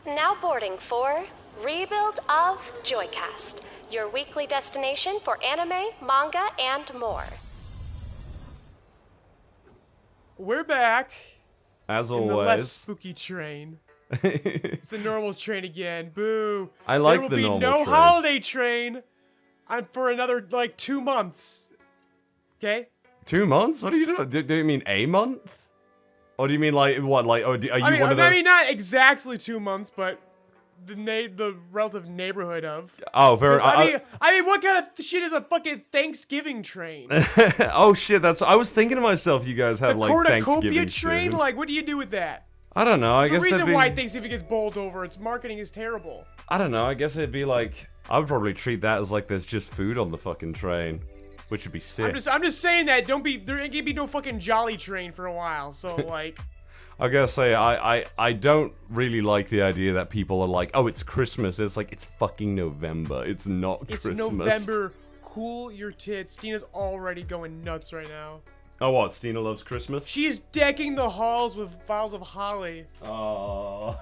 Now boarding for Rebuild of JoyCast, your weekly destination for anime, manga, and more. We're back. As in the always. less spooky train. It's the normal train again. Boo. I like the the normal There will be no train. holiday train for another, 2 months. Okay? 2 months? What are you doing? Do you mean a month? Or do you mean like what? Like, are you one of the? I mean, not exactly 2 months, but the relative neighborhood of. Oh, very. I mean, what kind of shit is a fucking Thanksgiving train? Oh shit! I was thinking to myself, you guys have The like cornucopia Thanksgiving train? soon. Like, what do you do with that? I don't know. I There's guess a reason that'd be, why Thanksgiving gets bowled over. Its marketing is terrible. I don't know. I guess it'd be like I would probably treat that as like there's just food on the fucking train, which would be sick. I'm just saying that there ain't gonna be no fucking jolly train for a while. So like. I gotta say, I don't really like the idea that people are like, oh, it's Christmas. It's like, it's fucking November. It's not Christmas. It's November. Cool your tits. Steena's already going nuts right now. Oh, what? Steena loves Christmas? She is decking the halls with vials of holly. Oh.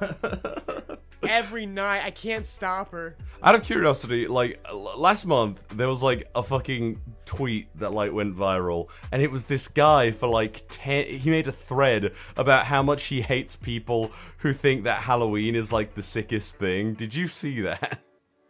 Every night. I can't stop her. Out of curiosity, like, last month, there was, like, a fucking tweet that, like, went viral, and it was this guy for, like, he made a thread about how much he hates people who think that Halloween is, like, the sickest thing. Did you see that?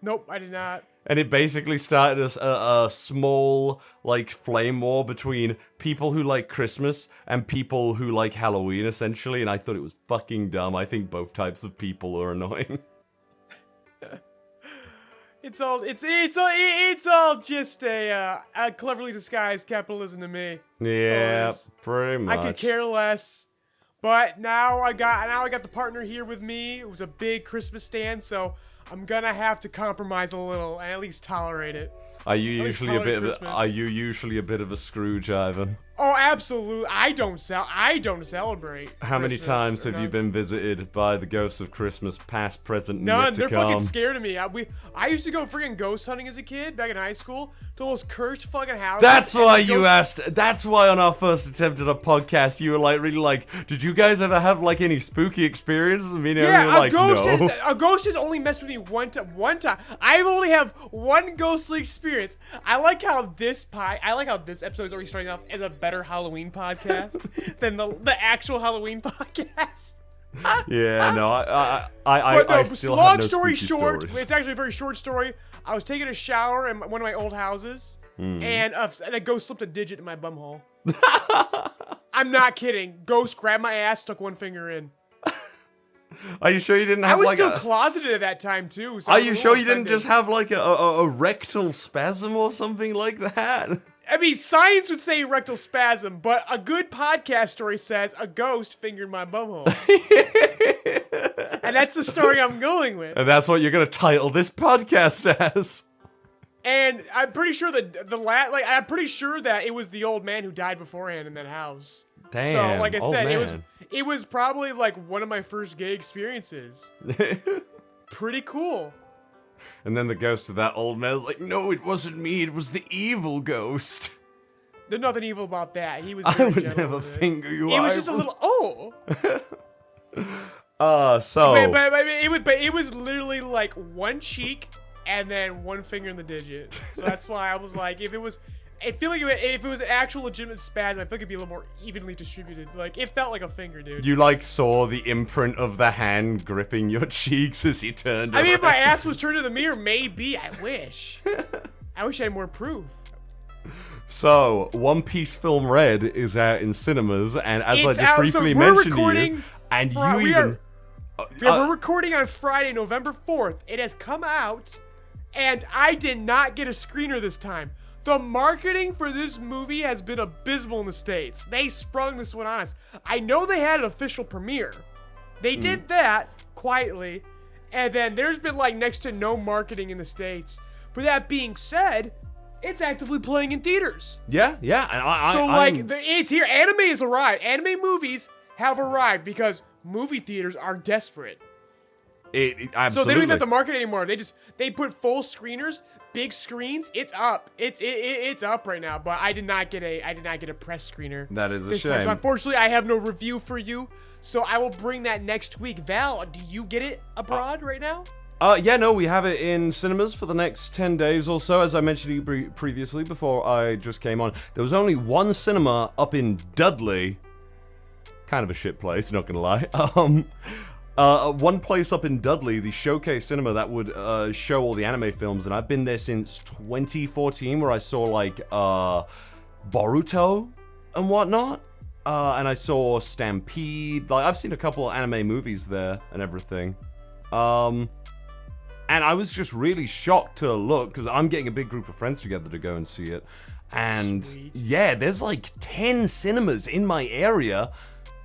Nope, I did not. And it basically started as a small, like, flame war between people who like Christmas and people who like Halloween, essentially, and I thought it was fucking dumb. I think both types of people are annoying. It's all just a cleverly disguised capitalism to me. Yeah, pretty much. I could care less. But now I got the partner here with me. It was a big Christmas stand, so I'm gonna have to compromise a little and at least tolerate it. Are you usually a bit of a Scrooge, Ivan? Oh, absolutely. I don't celebrate. How many Christmas times or have you none. been visited by the ghosts of Christmas, past, present, and None. yet to They're come? fucking scared of me. I used to go freaking ghost hunting as a kid back in high school to those cursed fucking houses. That's and why the you ghost- asked. That's why on our first attempt at a podcast, you were like, really like, did you guys ever have like any spooky experiences? I mean, Yeah, you were like, no. a ghost has only messed with me one time. I only have one ghostly experience. I like how this episode is already starting off as a better Halloween podcast than the actual Halloween podcast. Yeah, no, I still have long no story spooky short, stories. it's actually a very short story. I was taking a shower in one of my old houses, and a ghost slipped a digit in my bumhole. I'm not kidding. Ghost grabbed my ass, stuck one finger in. Are you sure you didn't I have was like still a... closeted at that time too. So Are I was you a sure little you didn't offended. just have like a rectal spasm or something like that? I mean, science would say rectal spasm, but a good podcast story says a ghost fingered my bumhole. And that's the story I'm going with. And that's what you're gonna title this podcast as. And I'm pretty sure I'm pretty sure that it was the old man who died beforehand in that house. Damn, So, like I old said, man. it was probably like one of my first gay experiences. Pretty cool. And then the ghost of that old man was like, no, it wasn't me, it was the evil ghost. There's nothing evil about that. He was. I very would gentle never with it. finger you. It was just a little. Oh. So. But it was literally like one cheek and then one finger in the digit. So that's why I was like, if it was an actual legitimate spasm, I feel like it'd be a little more evenly distributed. Like, it felt like a finger, dude. You like saw the imprint of the hand gripping your cheeks as he turned I mean, if around. my ass was turned to the mirror, maybe. I wish. I wish I had more proof. So, One Piece Film Red is out in cinemas, and as I It's just out, briefly so we're mentioned to you, recording and Fri- you we even... we're recording on Friday, November 4th. It has come out, and I did not get a screener this time. The marketing for this movie has been abysmal in the States. They sprung this one on us. I know they had an official premiere. They did that quietly, and then there's been like next to no marketing in the States. But that being said, it's actively playing in theaters. Yeah, and It's here. Anime has arrived. Anime movies have arrived because movie theaters are desperate. Absolutely. So they don't even have to market anymore. They put full screeners. big screens, it's up. It's up right now. But I did not get a press screener. That is a this shame. time. So unfortunately, I have no review for you. So I will bring that next week. Val, do you get it abroad right now? Yeah, no, we have it in cinemas for the next 10 days or so. As I mentioned to you previously, before I just came on, there was only one cinema up in Dudley. Kind of a shit place, not gonna lie. One place up in Dudley, the Showcase Cinema, that would show all the anime films, and I've been there since 2014, where I saw, like, Boruto and whatnot. And I saw Stampede. Like, I've seen a couple of anime movies there and everything. And I was just really shocked to look, because I'm getting a big group of friends together to go and see it. And Sweet. yeah, there's like 10 cinemas in my area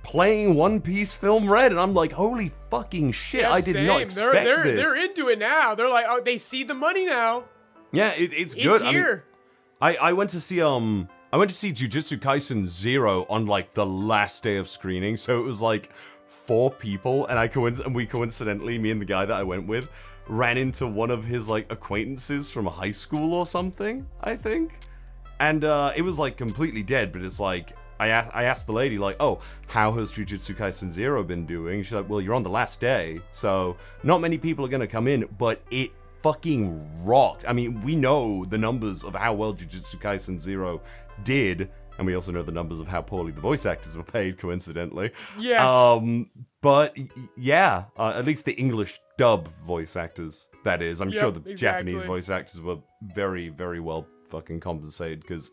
playing One Piece Film Red, and I'm like, holy fucking shit, Yeah, I did not expect this. They're into it now. They're like, oh, they see the money now. Yeah, it's good. It's here. I went to see Jujutsu Kaisen 0 on like the last day of screening, so it was like 4 people, and we coincidentally, me and the guy that I went with, ran into one of his like acquaintances from high school or something, I think. And it was like completely dead, but it's like I asked the lady like, "Oh, how has Jujutsu Kaisen 0 been doing?" She's like, "Well, you're on the last day, so not many people are gonna come in, but it fucking rocked." I mean, we know the numbers of how well Jujutsu Kaisen 0 did, and we also know the numbers of how poorly the voice actors were paid, coincidentally. Yes. But yeah, at least the English dub voice actors, that is. I'm sure the exactly. Japanese voice actors were very, very well fucking compensated, because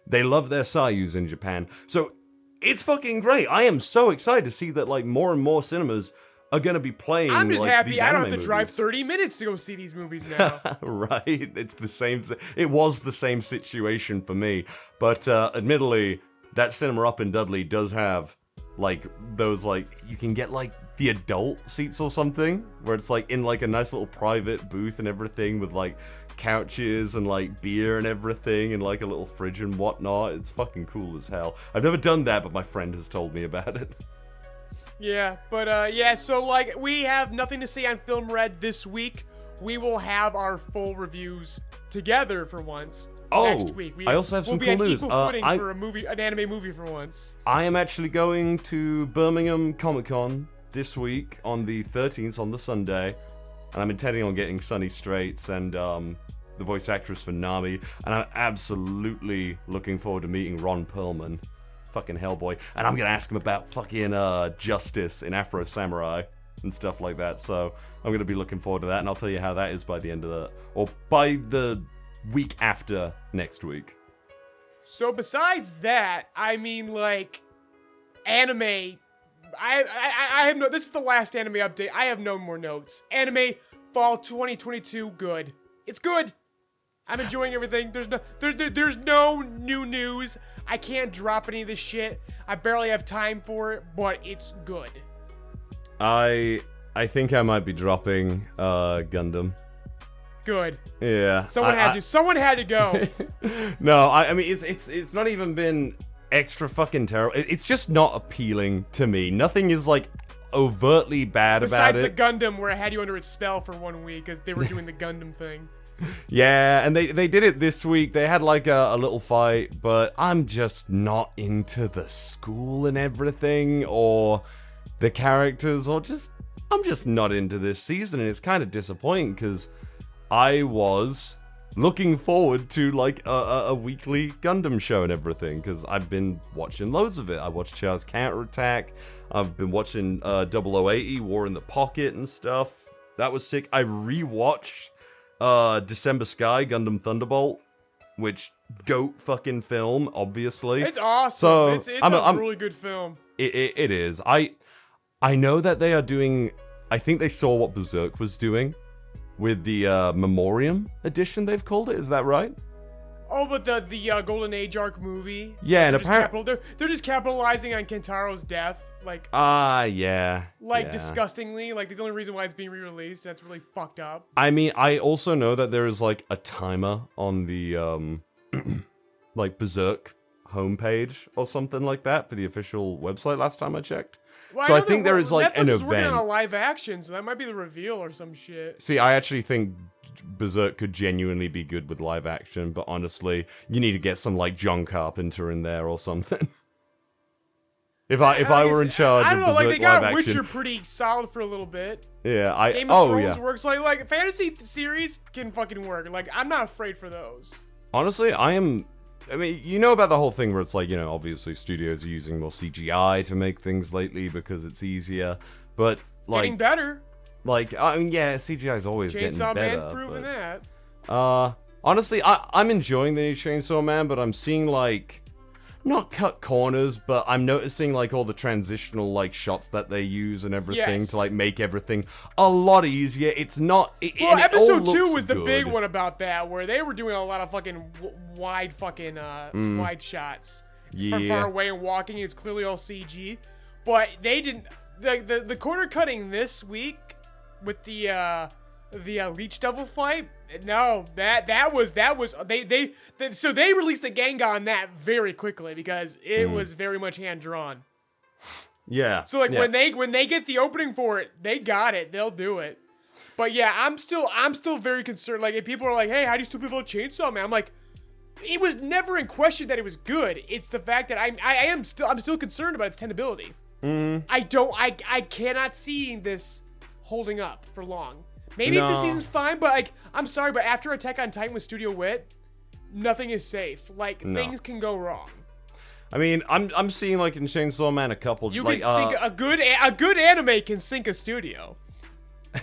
they love their seiyus in Japan. So it's fucking great. I am so excited to see that like more and more cinemas are gonna be playing. I'm just like, happy these I don't have anime to drive movies. 30 minutes to go see these movies now. Right, it's the same. It was the same situation for me, but admittedly, that cinema up in Dudley does have like those like you can get like the adult seats or something, where it's like in like a nice little private booth and everything with like couches and like beer and everything and like a little fridge and whatnot. It's fucking cool as hell. I've never done that, but my friend has told me about it. Yeah, but yeah, so like we have nothing to say on Film Red this week. We will have our full reviews together for once next week. I also have some cool news. We'll be on equal footing for an anime movie for once. I am actually going to Birmingham Comic-Con this week on the 13th, on the Sunday, and I'm intending on getting Sunny Straits and the voice actress for Nami, and I'm absolutely looking forward to meeting Ron Perlman. Fucking Hellboy. And I'm gonna ask him about fucking justice in Afro Samurai and stuff like that. So I'm gonna be looking forward to that, and I'll tell you how that is by the end of the, or by the week after next week. So besides that, I mean, like, anime, I have no, this is the last anime update. I have no more notes. Anime fall 2022, good. It's good. I'm enjoying everything. There's no new news. I can't drop any of this shit. I barely have time for it, but it's good. I think I might be dropping Gundam. Good. Yeah. Someone had to go. No, I mean it's not even been extra fucking terrible. It's just not appealing to me. Nothing is like overtly bad Besides about it. the Gundam, where I had you under its spell for 1 week because they were doing the Gundam thing. Yeah, and they did it this week. They had like a little fight, but I'm just not into the school and everything, or the characters, or just I'm just not into this season, and it's kind of disappointing because I was looking forward to like a weekly Gundam show and everything, because I've been watching loads of it. I watched Chao's Counterattack. I've been watching 0080 War in the Pocket and stuff. That was sick. I rewatched December Sky Gundam Thunderbolt, which goat fucking film, obviously. It's awesome. So, it's a really good film. It is. I know that they are doing. I think they saw what Berserk was doing with the Memoriam edition. They've called it. Is that right? Oh, but the Golden Age arc movie. Yeah, and apparently they're just capitalizing on Kentaro's death, like. Yeah. Like disgustingly, like the only reason why it's being re-released. That's really fucked up. I mean, I also know that there is like a timer on the like Berserk homepage or something like that for the official website. Last time I checked. Well, So I think there is like Netflix an is working on event. a live action, so that might be the reveal or some shit. See, I actually think Berserk could genuinely be good with live action, but honestly, you need to get some like John Carpenter in there or something. If I were in charge of Berserk they got live Witcher action, pretty solid for a little bit. yeah, Game of Thrones works like fantasy series can fucking work. Like I'm not afraid for those. Honestly, I mean, you know about the whole thing where it's like, obviously studios are using more CGI to make things lately because it's easier, but like Getting better. Like, I mean, yeah, CGI is always getting Chainsaw better. Man's proving that. Honestly, I'm enjoying the new Chainsaw Man, but I'm seeing like, not cut corners, but I'm noticing like all the transitional like shots that they use and everything to like make everything a lot easier. It's not. Well, episode 2 was the good. big one about that, where they were doing a lot of fucking wide shots from far away and walking. It's clearly all CG, but they didn't. The corner cutting this week with the Leech Devil fight. No, that was so they released the Genga on that very quickly because it was very much hand drawn. Yeah. So like when they get the opening for it, they got it. They'll do it. But yeah, I'm still very concerned. Like if people are like, "Hey, how do you still feel about Chainsaw Man?" I'm like, it was never in question that it was good. It's the fact that I'm still concerned about its tenability. I cannot see this holding up for long. Maybe this season's fine, but like, I'm sorry, but after Attack on Titan with Studio Wit, nothing is safe. Like, things can go wrong. I mean, I'm seeing like in Chainsaw Man a couple. You like, can sink a good anime can sink a studio. I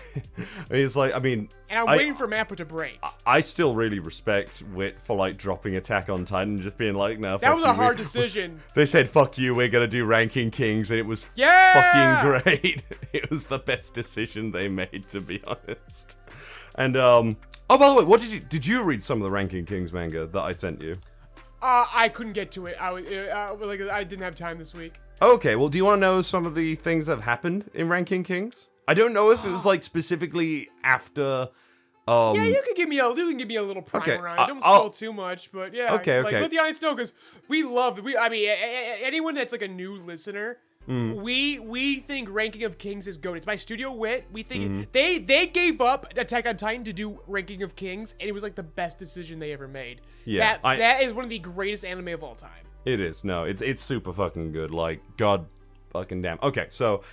mean, it's like, and I'm waiting for Mappa to break. I still really respect Wit for like dropping Attack on Titan and just being like, no, that was a hard decision. They said, fuck you, we're gonna do Ranking Kings, and it was fucking great. It was the best decision they made, to be honest. And, oh, by the way, what did you read some of the Ranking Kings manga that I sent you? I couldn't get to it. I didn't have time this week. Okay, well, do you want to know some of the things that have happened in Ranking Kings? I don't know if it was like specifically after. Yeah, you can give me a little primer on it. Don't spoil too much, but yeah. Okay. Let the audience know because anyone that's like a new listener, we think Ranking of Kings is good. It's by Studio Wit. We think they gave up Attack on Titan to do Ranking of Kings, and it was like the best decision they ever made. Yeah, that is one of the greatest anime of all time. It is. No, it's super fucking good. Like, god fucking damn. Okay, so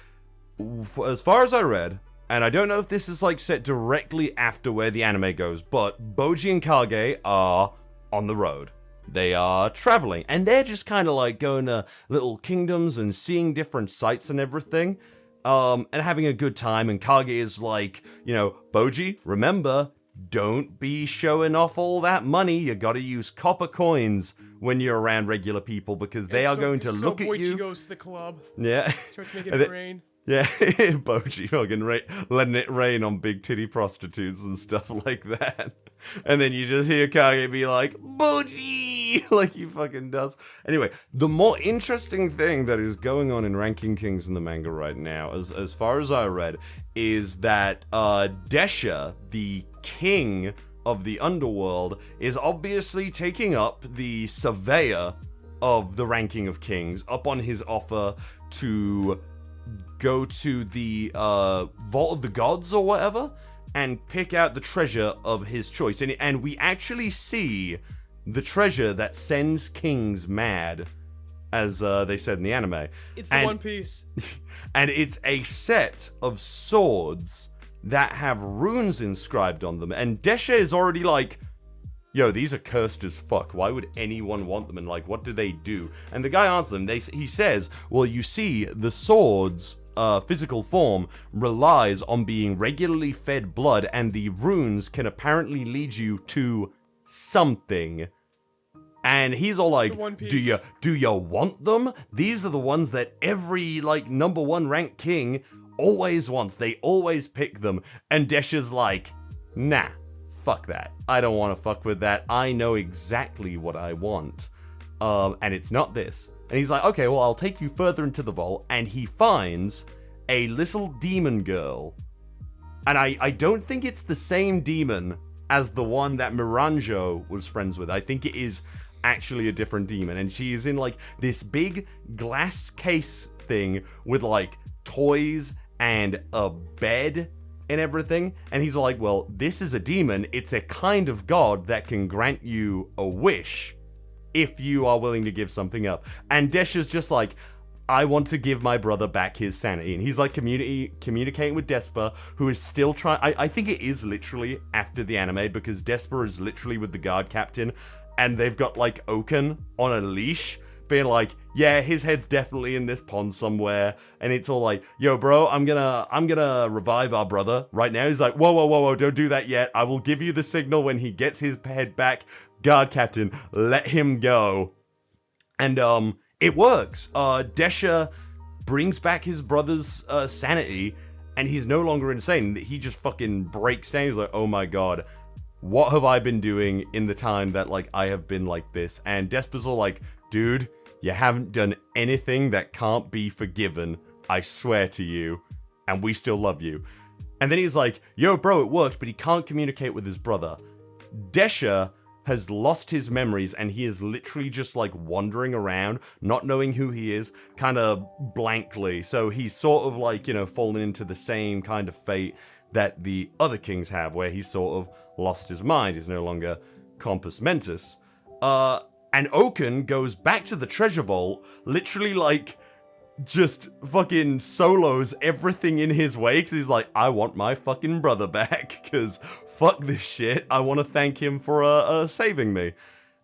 as far as I read, and I don't know if this is like set directly after where the anime goes, but Boji and Kage are on the road. They are traveling, and they're just kind of like going to little kingdoms and seeing different sights and everything, and having a good time. And Kage is like, Boji, remember, don't be showing off all that money. You gotta use copper coins when you're around regular people because they are going to look at you. So Boichi goes to the club. Yeah. Starts making it rain. Yeah, Boji fucking letting it rain on big titty prostitutes and stuff like that. And then you just hear Kage be like, Boji! Like he fucking does. Anyway, the more interesting thing that is going on in Ranking Kings in the manga right now, as far as I read, is that Desha, the king of the underworld, is obviously taking up the surveyor of the Ranking of Kings up on his offer to go to the Vault of the Gods or whatever and pick out the treasure of his choice. And we actually see the treasure that sends kings mad, as they said in the anime. It's the One Piece. And it's a set of swords that have runes inscribed on them. And Desha is already like, yo, these are cursed as fuck. Why would anyone want them? And like, what do they do? And the guy answers them. He says, well, you see, the swords physical form relies on being regularly fed blood, and the runes can apparently lead you to something. And he's all like, do you want them? These are the ones that every like number 1 ranked king always wants. They always pick them. And Desha's like, nah, fuck that. I don't want to fuck with that. I know exactly what I want. And it's not this. And he's like, okay, well, I'll take you further into the vault. And he finds a little demon girl. And I don't think it's the same demon as the one that Miranjo was friends with. I think it is actually a different demon. And she is in like this big glass case thing with like toys and a bed and everything. And he's like, well, this is a demon. It's a kind of god that can grant you a wish if you are willing to give something up. And Desha's just like, I want to give my brother back his sanity. And he's like communicating with Despa, who is still trying. I think it is literally after the anime, because Despa is literally with the guard captain, and they've got like Oken on a leash, being like, yeah, his head's definitely in this pond somewhere. And it's all like, yo, bro, I'm gonna revive our brother right now. He's like, whoa, don't do that yet. I will give you the signal when he gets his head back. Guard captain, let him go. And it works. Desha brings back his brother's sanity, and he's no longer insane. He just fucking breaks down. He's like, oh my god, what have I been doing in the time that, like, I have been like this? And Despa's all like, dude, you haven't done anything that can't be forgiven. I swear to you. And we still love you. And then he's like, yo, bro, it worked, but he can't communicate with his brother. Desha has lost his memories, and he is literally just like wandering around, not knowing who he is, kind of blankly. So he's sort of like, you know, fallen into the same kind of fate that the other kings have, where he's sort of lost his mind. He's no longer compos mentis. And Oken goes back to the treasure vault, literally like just fucking solos everything in his way, because he's like, I want my fucking brother back, because fuck this shit. I want to thank him for saving me.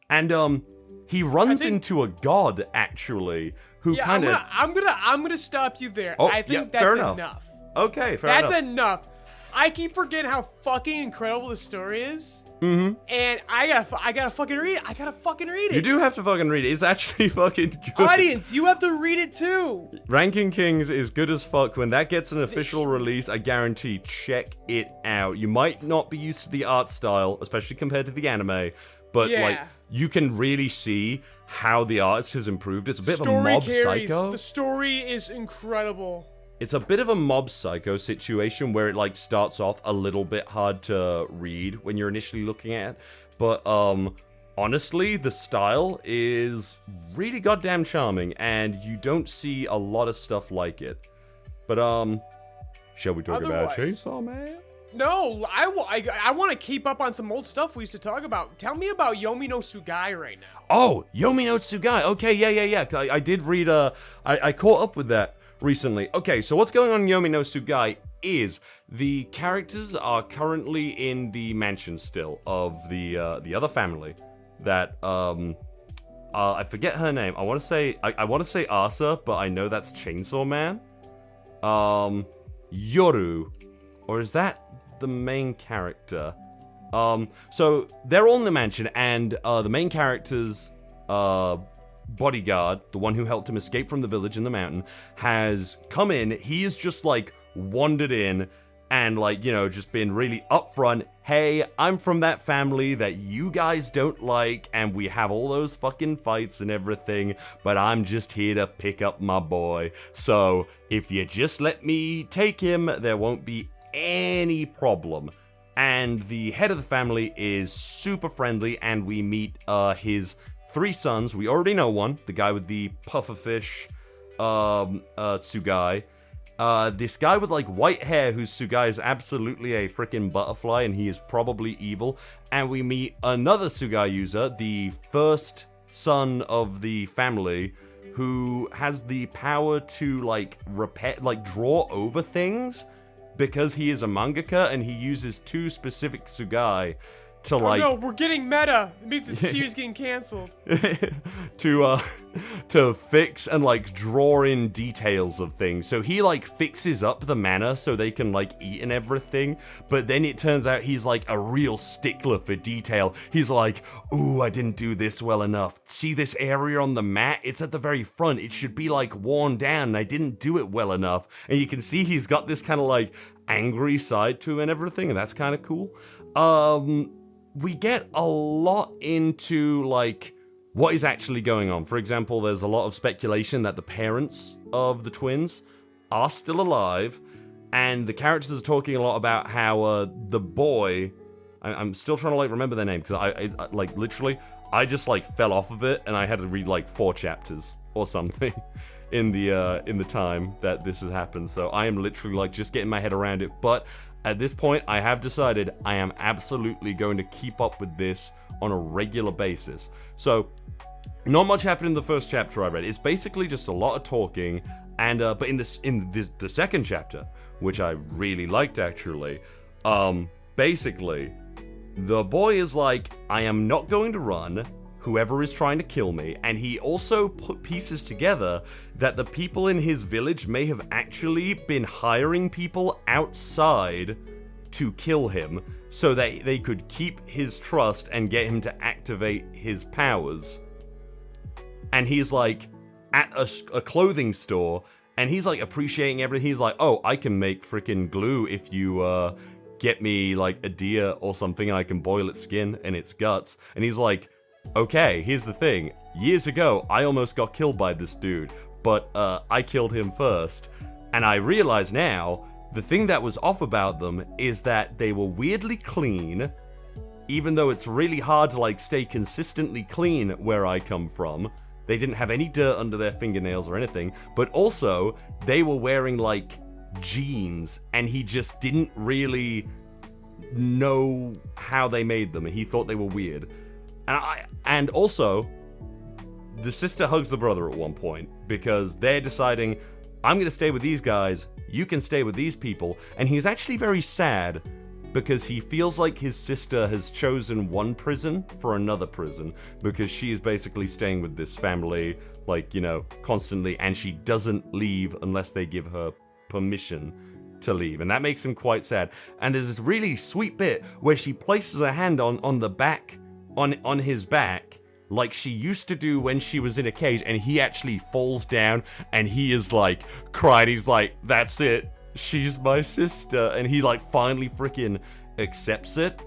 And he runs into a god, actually, who kind of... I'm gonna stop you there. Oh, I think yeah, that's enough. Okay, fair enough. That's enough. I keep forgetting how fucking incredible the story is. Mm-hmm. And I gotta fucking read it. I gotta fucking read it. You do have to fucking read it. It's actually fucking good. Audience, you have to read it too. Ranking Kings is good as fuck. When that gets an official release, I guarantee, check it out. You might not be used to the art style, especially compared to the anime, but like, you can really see how the artist has improved. It's a bit of a mob psycho. The story is incredible. It's a bit of a mob psycho situation where it like starts off a little bit hard to read when you're initially looking at it. But honestly, the style is really goddamn charming, and you don't see a lot of stuff like it. But shall we talk about Chainsaw Man? No, I want to keep up on some old stuff we used to talk about. Tell me about Yomi No Tsugai right now. Oh, Yomi No Tsugai. Okay, yeah. I did read, I caught up with that recently. Okay, so what's going on in Yomi No Tsugai is the characters are currently in the mansion still of the other family that I forget her name. I want to say Asa, but I know that's Chainsaw Man. Yoru, or is that the main character? So they're all in the mansion, and the main character's bodyguard, the one who helped him escape from the village in the mountain, has come in. He is just like wandered in and like, you know, just been really upfront. Hey, I'm from that family that you guys don't like, and we have all those fucking fights and everything, but I'm just here to pick up my boy. So if you just let me take him, there won't be any problem. And the head of the family is super friendly, and we meet his 3 sons. We already know one, the guy with the pufferfish, Tsugai. This guy with like white hair, whose Tsugai is absolutely a freaking butterfly, and he is probably evil. And we meet another Tsugai user, the first son of the family, who has the power to like repair, like draw over things, because he is a mangaka, and he uses 2 specific Tsugai to like... Oh no, we're getting meta. It means the series getting canceled. to fix and like draw in details of things. So he like fixes up the manor so they can like eat and everything, but then it turns out he's like a real stickler for detail. He's like, ooh, I didn't do this well enough. See this area on the mat? It's at the very front. It should be like worn down, and I didn't do it well enough. And you can see he's got this kind of like angry side to him and everything, and that's kind of cool. We get a lot into like what is actually going on. For example, there's a lot of speculation that the parents of the twins are still alive, and the characters are talking a lot about how the boy, I'm still trying to like remember their name, because I like literally I just like fell off of it, and I had to read like 4 chapters or something in the time that this has happened. So I am literally like just getting my head around it. But At this point, I have decided I am absolutely going to keep up with this on a regular basis. So, not much happened in the first chapter I read. It's basically just a lot of talking, and but in the second chapter, which I really liked actually, basically, the boy is like, I am not going to run, whoever is trying to kill me, and he also put pieces together that the people in his village may have actually been hiring people outside to kill him so that they could keep his trust and get him to activate his powers. And he's like at a clothing store, and he's like appreciating everything. He's like, oh, I can make freaking glue if you get me like a deer or something, and I can boil its skin and its guts. And he's like, okay, here's the thing. Years ago, I almost got killed by this dude, but I killed him first. And I realize now, the thing that was off about them is that they were weirdly clean, even though it's really hard to like stay consistently clean where I come from. They didn't have any dirt under their fingernails or anything, but also they were wearing like jeans, and he just didn't really know how they made them, and he thought they were weird. And also, the sister hugs the brother at one point because they're deciding, I'm going to stay with these guys, you can stay with these people. And he's actually very sad because he feels like his sister has chosen one prison for another prison because she is basically staying with this family, like, you know, constantly, and she doesn't leave unless they give her permission to leave. And that makes him quite sad. And there's this really sweet bit where she places her hand on the back, on his back, like she used to do when she was in a cage, and he actually falls down and he is like crying. He's like, that's it, she's my sister. And he like finally freaking accepts it.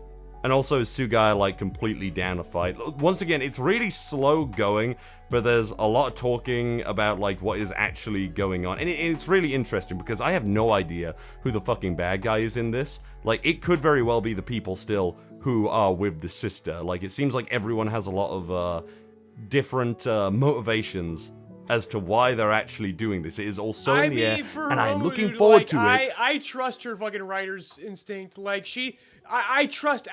And also Tsugai like completely down a fight. Once again, it's really slow going, but there's a lot of talking about like what is actually going on. And it's really interesting because I have no idea who the fucking bad guy is in this. Like, it could very well be the people still who are with the sister. Like, it seems like everyone has a lot of different motivations as to why they're actually doing this. It is all so in the air, and I'm looking forward to it. I trust her fucking writer's instinct. Like, I trust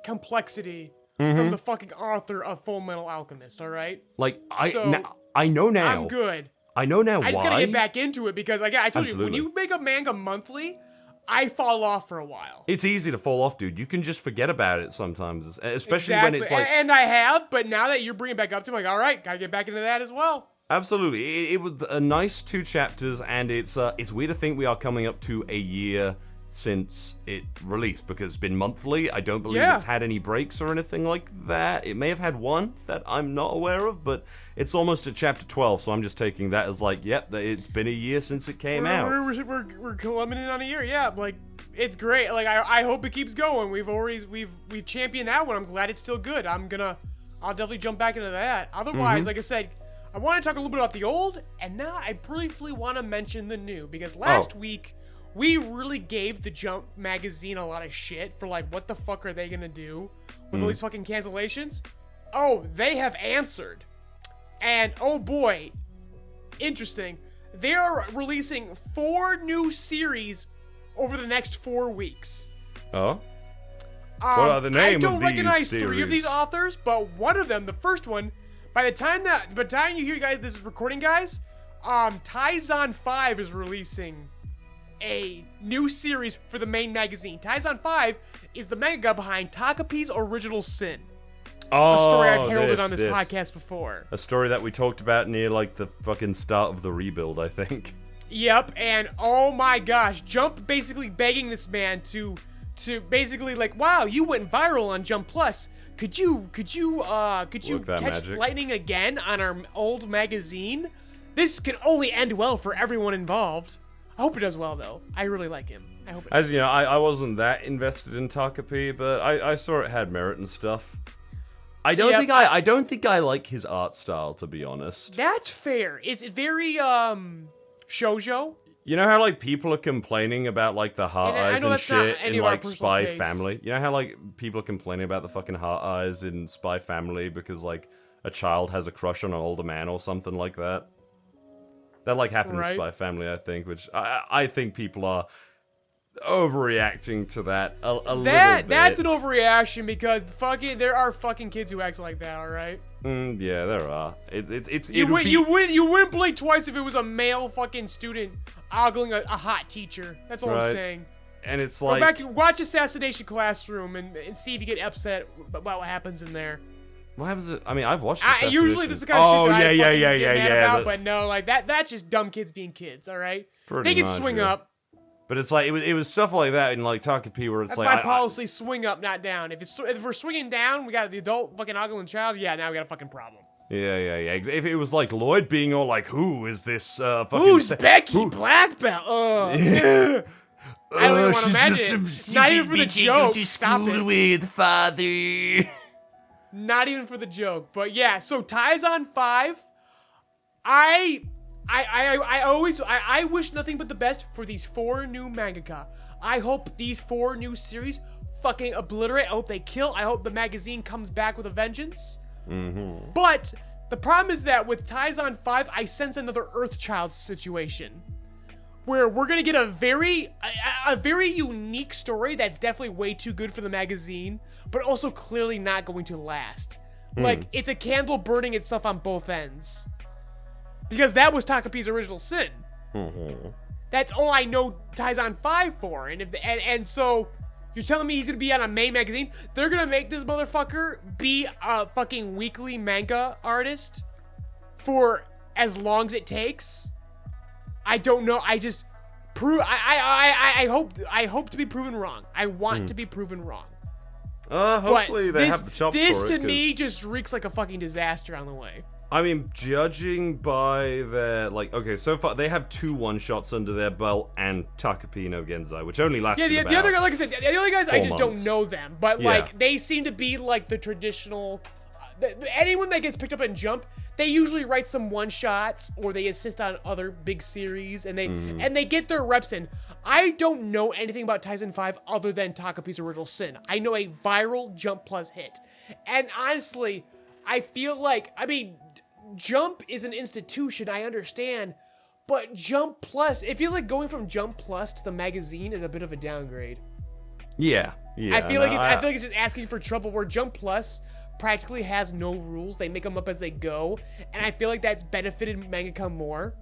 complexity from the fucking author of Full Metal Alchemist, alright? Like, I know now. I'm good. I know now why. I just gotta get back into it because, like, I told you, when Absolutely. you make a manga monthly, I fall off for a while. It's easy to fall off, dude. You can just forget about it sometimes, especially when it's like... And I have, but now that you're bringing it back up to me, like, all right, gotta get back into that as well. Absolutely. It was a nice 2 chapters, and it's weird to think we are coming up to a year since it released, because it's been monthly. I don't believe it's had any breaks or anything like that. It may have had one that I'm not aware of, but it's almost at chapter 12, so I'm just taking that as like, yep, it's been a year since it came out. We're coming in on a year, yeah. Like, it's great. Like, I hope it keeps going. We've championed that one. I'm glad it's still good. I'll definitely jump back into that. Otherwise, like I said, I want to talk a little bit about the old, and now I briefly want to mention the new, because last week we really gave the Jump magazine a lot of shit for like, what the fuck are they gonna do with all these fucking cancellations? Oh, they have answered. And oh boy, interesting. They are releasing 4 new series over the next 4 weeks. Oh? What are the name of these series? I don't recognize 3 of these authors, but one of them, the first one, by the time you hear guys this is recording, guys, Taizan 5 is releasing a new series for the main magazine. Taizan 5 is the manga behind Takapi's Original Sin. A story I've heralded on this podcast before. A story that we talked about near like the fucking start of the rebuild, I think. Yep, and oh my gosh, Jump basically begging this man to basically like, wow, you went viral on Jump Plus. Could you catch magic. lightning again on our old magazine? This can only end well for everyone involved. I hope it does well, though. I really like him. I hope it does. As you know, I wasn't that invested in Takapi, but I saw it had merit and stuff. I don't think I like his art style, to be honest. That's fair. It's very shoujo. You know how like people are complaining about like the heart eyes and shit in like Spy Family? You know how like people are complaining about the fucking heart eyes in Spy Family because like a child has a crush on an older man or something like that? That like happened in Spy Family, I think, which I think people are overreacting to that a little bit. That's an overreaction because there are fucking kids who act like that. All right. Yeah, there are. You wouldn't blink twice if it was a male fucking student ogling a hot teacher. That's all I'm saying. And it's Go back to watch Assassination Classroom and see if you get upset about what happens in there. What happens? I mean, I've watched. Usually this is the kind of shit that I get mad about, that, but no, like that's just dumb kids being kids. All right, they can swing up. But it's like it was stuff like that in like Takapi where it's that's like my policy: swing up, not down. If we're swinging down, we got the adult fucking ogling child. Yeah, now we got a fucking problem. Yeah. If it was like Lloyd being all like, "Who is this fucking? Who's Becky Black Belt?" Yeah. I don't even want to imagine. Not even for the joke. Stop it. With father. Not even for the joke, but yeah. So Taizan 5, I wish nothing but the best for these 4 new mangaka. I hope these 4 new series fucking obliterate. I hope they kill. I hope the magazine comes back with a vengeance. But the problem is that with Taizan 5, I sense another Earthchild situation, where we're gonna get a very unique story that's definitely way too good for the magazine, but also clearly not going to last. Like, it's a candle burning itself on both ends. Because that was Takapi's original sin. That's all I know Taizan 5 for. And so, you're telling me he's gonna be on a main magazine? They're gonna make this motherfucker be a fucking weekly manga artist for as long as it takes? I don't know. I just I hope to be proven wrong. I want to be proven wrong. Hopefully they have the chops for it. This to me just reeks like a fucking disaster on the way. I mean, judging by their okay, so far they have 2 one-shots under their belt and Takapi no Genzai, which only lasted the other guy, like I said, the other guys I just don't know them, but Yeah. like they seem to be like the traditional. Anyone that gets picked up in Jump, they usually write some one-shots or they assist on other big series and they get their reps in. I don't know anything about Taizan 5 other than Takapi's original sin. I know a viral Jump Plus hit. And honestly, I feel like, I mean, Jump is an institution, I understand, but Jump Plus, it feels like going from Jump Plus to the magazine is a bit of a downgrade. Yeah. I feel like it's just asking for trouble, where Jump Plus practically has no rules. They make them up as they go, and I feel like that's benefited mangaka more.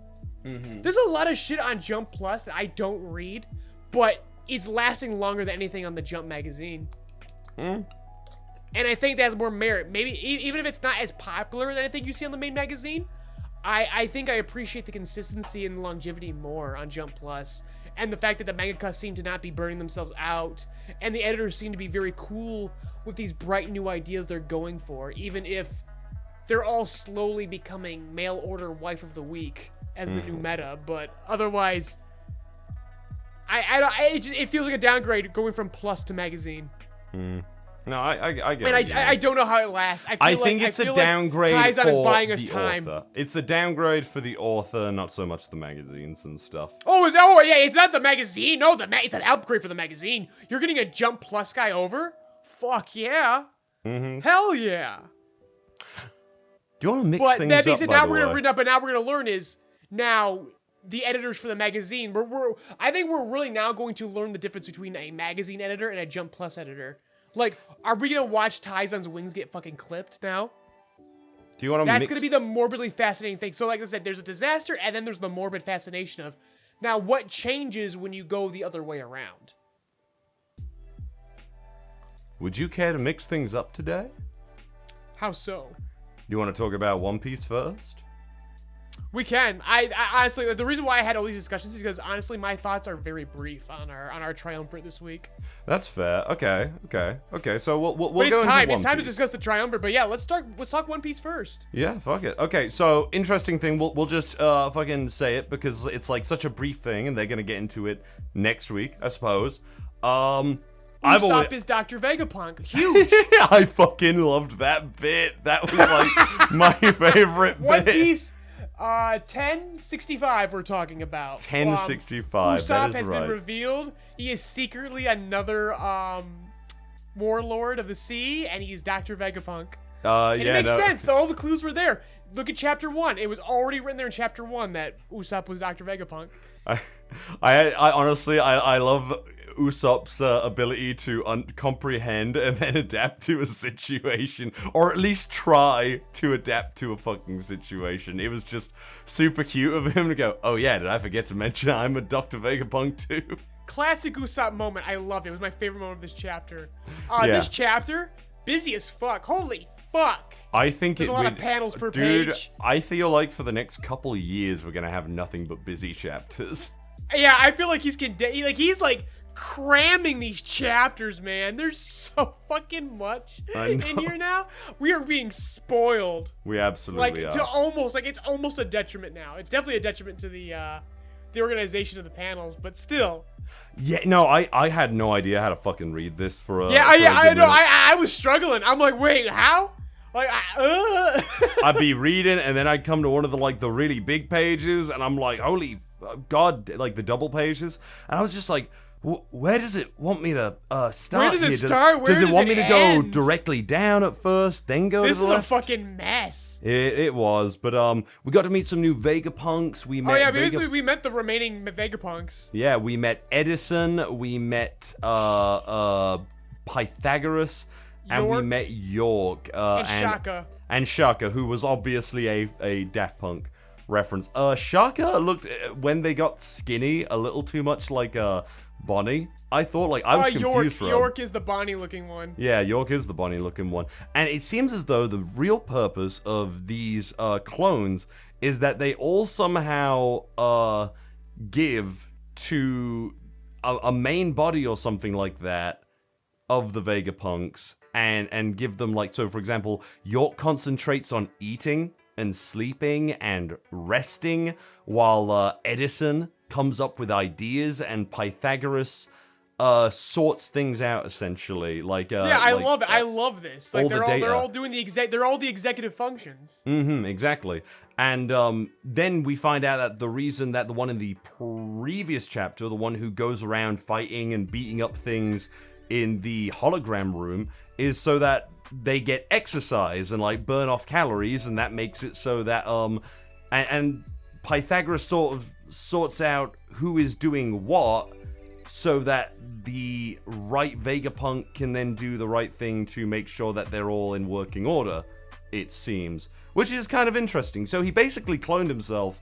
There's a lot of shit on Jump Plus that I don't read, but it's lasting longer than anything on the Jump magazine. And I think that has more merit. Maybe even if it's not as popular as anything you see on the main magazine, I think I appreciate the consistency and longevity more on Jump Plus, and the fact that the mangaka seem to not be burning themselves out, and the editors seem to be very cool with these bright new ideas they're going for, even if they're all slowly becoming mail order wife of the week as the new meta. But otherwise, it feels like a downgrade going from Plus to magazine. No, I get it. And I don't know how it lasts. I think it's a downgrade like Taizan is for buying us the time. author. It's a downgrade for the author, not so much the magazines and stuff. Yeah, it's not the magazine. No, it's an upgrade for the magazine. You're getting a Jump Plus guy over? Fuck yeah. Hell yeah. Do you want to mix But things that being up, said, by now the we're way? gonna learn is now the editors for the magazine. I think we're really now going to learn the difference between a magazine editor and a Jump Plus editor. Like, are we gonna watch Taizan's wings get fucking clipped now? Do you want to That's mix... gonna be the morbidly fascinating thing. So, like I said, there's a disaster, and then there's the morbid fascination of, now what changes when you go the other way around? Would you care to mix things up today? How so? You want to talk about One Piece first? We can. I honestly, the reason why I had all these discussions is because honestly, my thoughts are very brief on our triumvirate this week. That's fair. Okay. So we'll But go it's into time. One It's time to Piece. discuss the triumvirate. But yeah, let's talk One Piece first. Yeah, fuck it. Okay, so interesting thing. We'll just fucking say it because it's like such a brief thing, and they're gonna get into it next week, I suppose. Usopp is Dr. Vegapunk. Huge. I fucking loved that bit. That was like my favorite bit. One Piece. 1065 we're talking about. 1065. Usopp That is has right. been revealed. He is secretly another warlord of the sea, and he's Dr. Vegapunk. And it makes sense. All the clues were there. Look at chapter 1. It was already written there in chapter 1 that Usopp was Dr. Vegapunk. I honestly, I love Usopp's ability to comprehend and then adapt to a situation, or at least try to adapt to a fucking situation. It was just super cute of him to go, oh yeah, did I forget to mention I'm a Dr. Vegapunk too? Classic Usopp moment. I loved it. It was my favorite moment of this chapter. Yeah. This chapter, busy as fuck. Holy fuck. I think There's a lot of panels per dude, page. I feel like for the next couple of years, we're gonna have nothing but busy chapters. Yeah, I feel like he's like cramming these chapters, man. There's so fucking much in here now. We are being spoiled. We absolutely Like are. to almost like it's almost a detriment now. It's definitely a detriment to the organization of the panels, but still. Yeah, no, I had no idea how to fucking read this for a I good know. minute. I was struggling. I'm like, wait, how? Like, I'd be reading, and then I'd come to one of the really big pages, and I'm like, holy God, like the double pages, and I was just like, where does it want me to start? Where does it here? start? Where does it does want it me to go end? directly down at first, then go This to the is a left? fucking mess. It was, but we got to meet some new Vegapunks. We met Oh yeah, basically we met the remaining Vegapunks. Yeah, we met Edison, we met Pythagoras, and we York. met York. And Shaka. And Shaka, who was obviously a Daft Punk reference. Shaka looked, when they got skinny, a little too much like Bonnie. I thought, like, I was confused for him. York is the Bonnie looking one. Yeah, York is the Bonnie looking one. And it seems as though the real purpose of these clones is that they all somehow give to a main body or something like that of the Vegapunks and give them, like, so for example, York concentrates on eating and sleeping and resting, while Edison comes up with ideas and Pythagoras sorts things out, essentially. Like I love it. I love this. Like they're all doing they're all the executive functions. Exactly. And then we find out that the reason that the one in the previous chapter, the one who goes around fighting and beating up things in the hologram room, is so that they get exercise and like burn off calories, and that makes it so that and Pythagoras sort of sorts out who is doing what, so that the right Vegapunk can then do the right thing to make sure that they're all in working order, it seems. Which is kind of interesting. So he basically cloned himself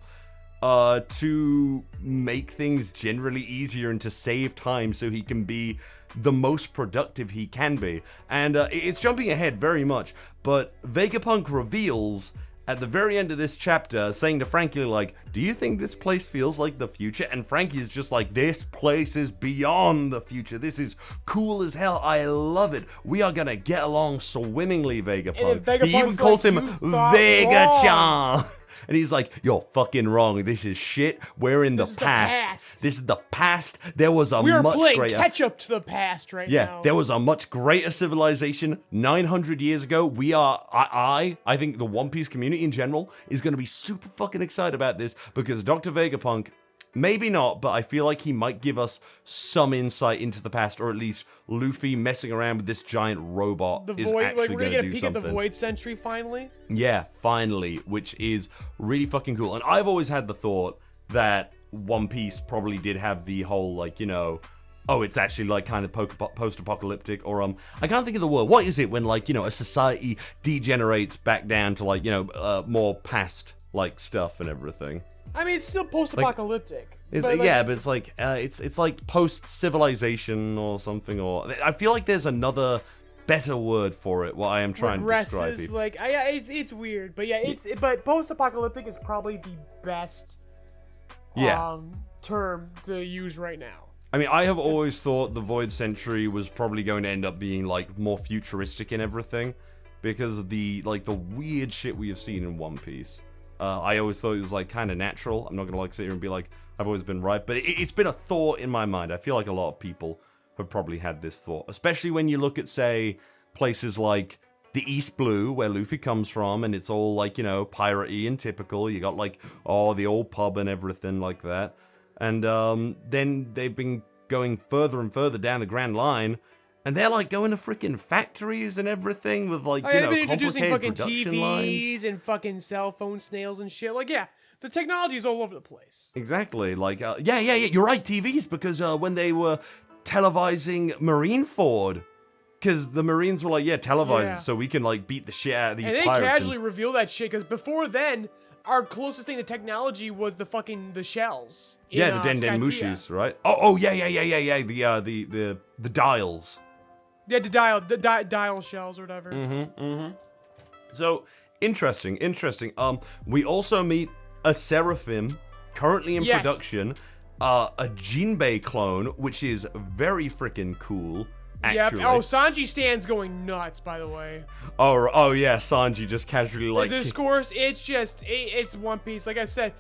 to make things generally easier and to save time so he can be the most productive he can be. And it's jumping ahead very much, but Vegapunk reveals at the very end of this chapter, saying to Frankie, like, do you think this place feels like the future? And Frankie is just like, this place is beyond the future. This is cool as hell. I love it. We are gonna get along swimmingly, Vegapunk. He even calls him Vega-chan. And he's like, you're fucking wrong. This is shit. We're in the past. This is the past. There was a much greater... We are playing catch up to the past right now. Yeah, there was a much greater civilization 900 years ago. We are... I think the One Piece community in general is going to be super fucking excited about this, because Dr. Vegapunk, maybe not, but I feel like he might give us some insight into the past, or at least Luffy messing around with this giant robot is actually going to do something. We're going to get a peek at the Void Sentry finally. Yeah, finally, which is really fucking cool. And I've always had the thought that One Piece probably did have the whole, like, you know, oh, it's actually like kind of post-apocalyptic, or I can't think of the word. What is it when, like, you know, a society degenerates back down to, like, you know, more past like stuff and everything? I mean, it's still post-apocalyptic. But it's like it's like post-civilization or something, or I feel like there's another better word for it. What I am trying to describe. Regresses, like, it's weird, but yeah, but post-apocalyptic is probably the best term to use right now. I mean, I have always thought the Void Century was probably going to end up being like more futuristic in everything, because of the weird shit we have seen in One Piece. I always thought it was like kind of natural. I'm not gonna like sit here and be like I've always been right, but it's been a thought in my mind. I feel like a lot of people have probably had this thought, especially when you look at, say, places like the East Blue, where Luffy comes from, and it's all like, you know, piratey and typical. You got like, oh, the old pub and everything like that. And then they've been going further and further down the Grand Line, and they're like going to freaking factories and everything with like, you know, complicated production TVs lines and fucking cell phone snails and shit. Like, yeah, the technology is all over the place. Exactly. Like, yeah, you're right, TVs, because when they were televising Marineford. Because the Marines were like, yeah, televise it so we can, like, beat the shit out of these pirates. And they casually reveal that shit, because before then, our closest thing to technology was the shells. Yeah, the Den Mushis, right? Oh, yeah. The dials. Yeah, the dial shells or whatever. So, interesting. We also meet a Seraphim, currently in production, a Jinbei clone, which is very freaking cool. Actually. Yep. Oh, Sanji stands going nuts, by the way. Oh yeah, Sanji just casually like. The discourse, it's One Piece. Like I said,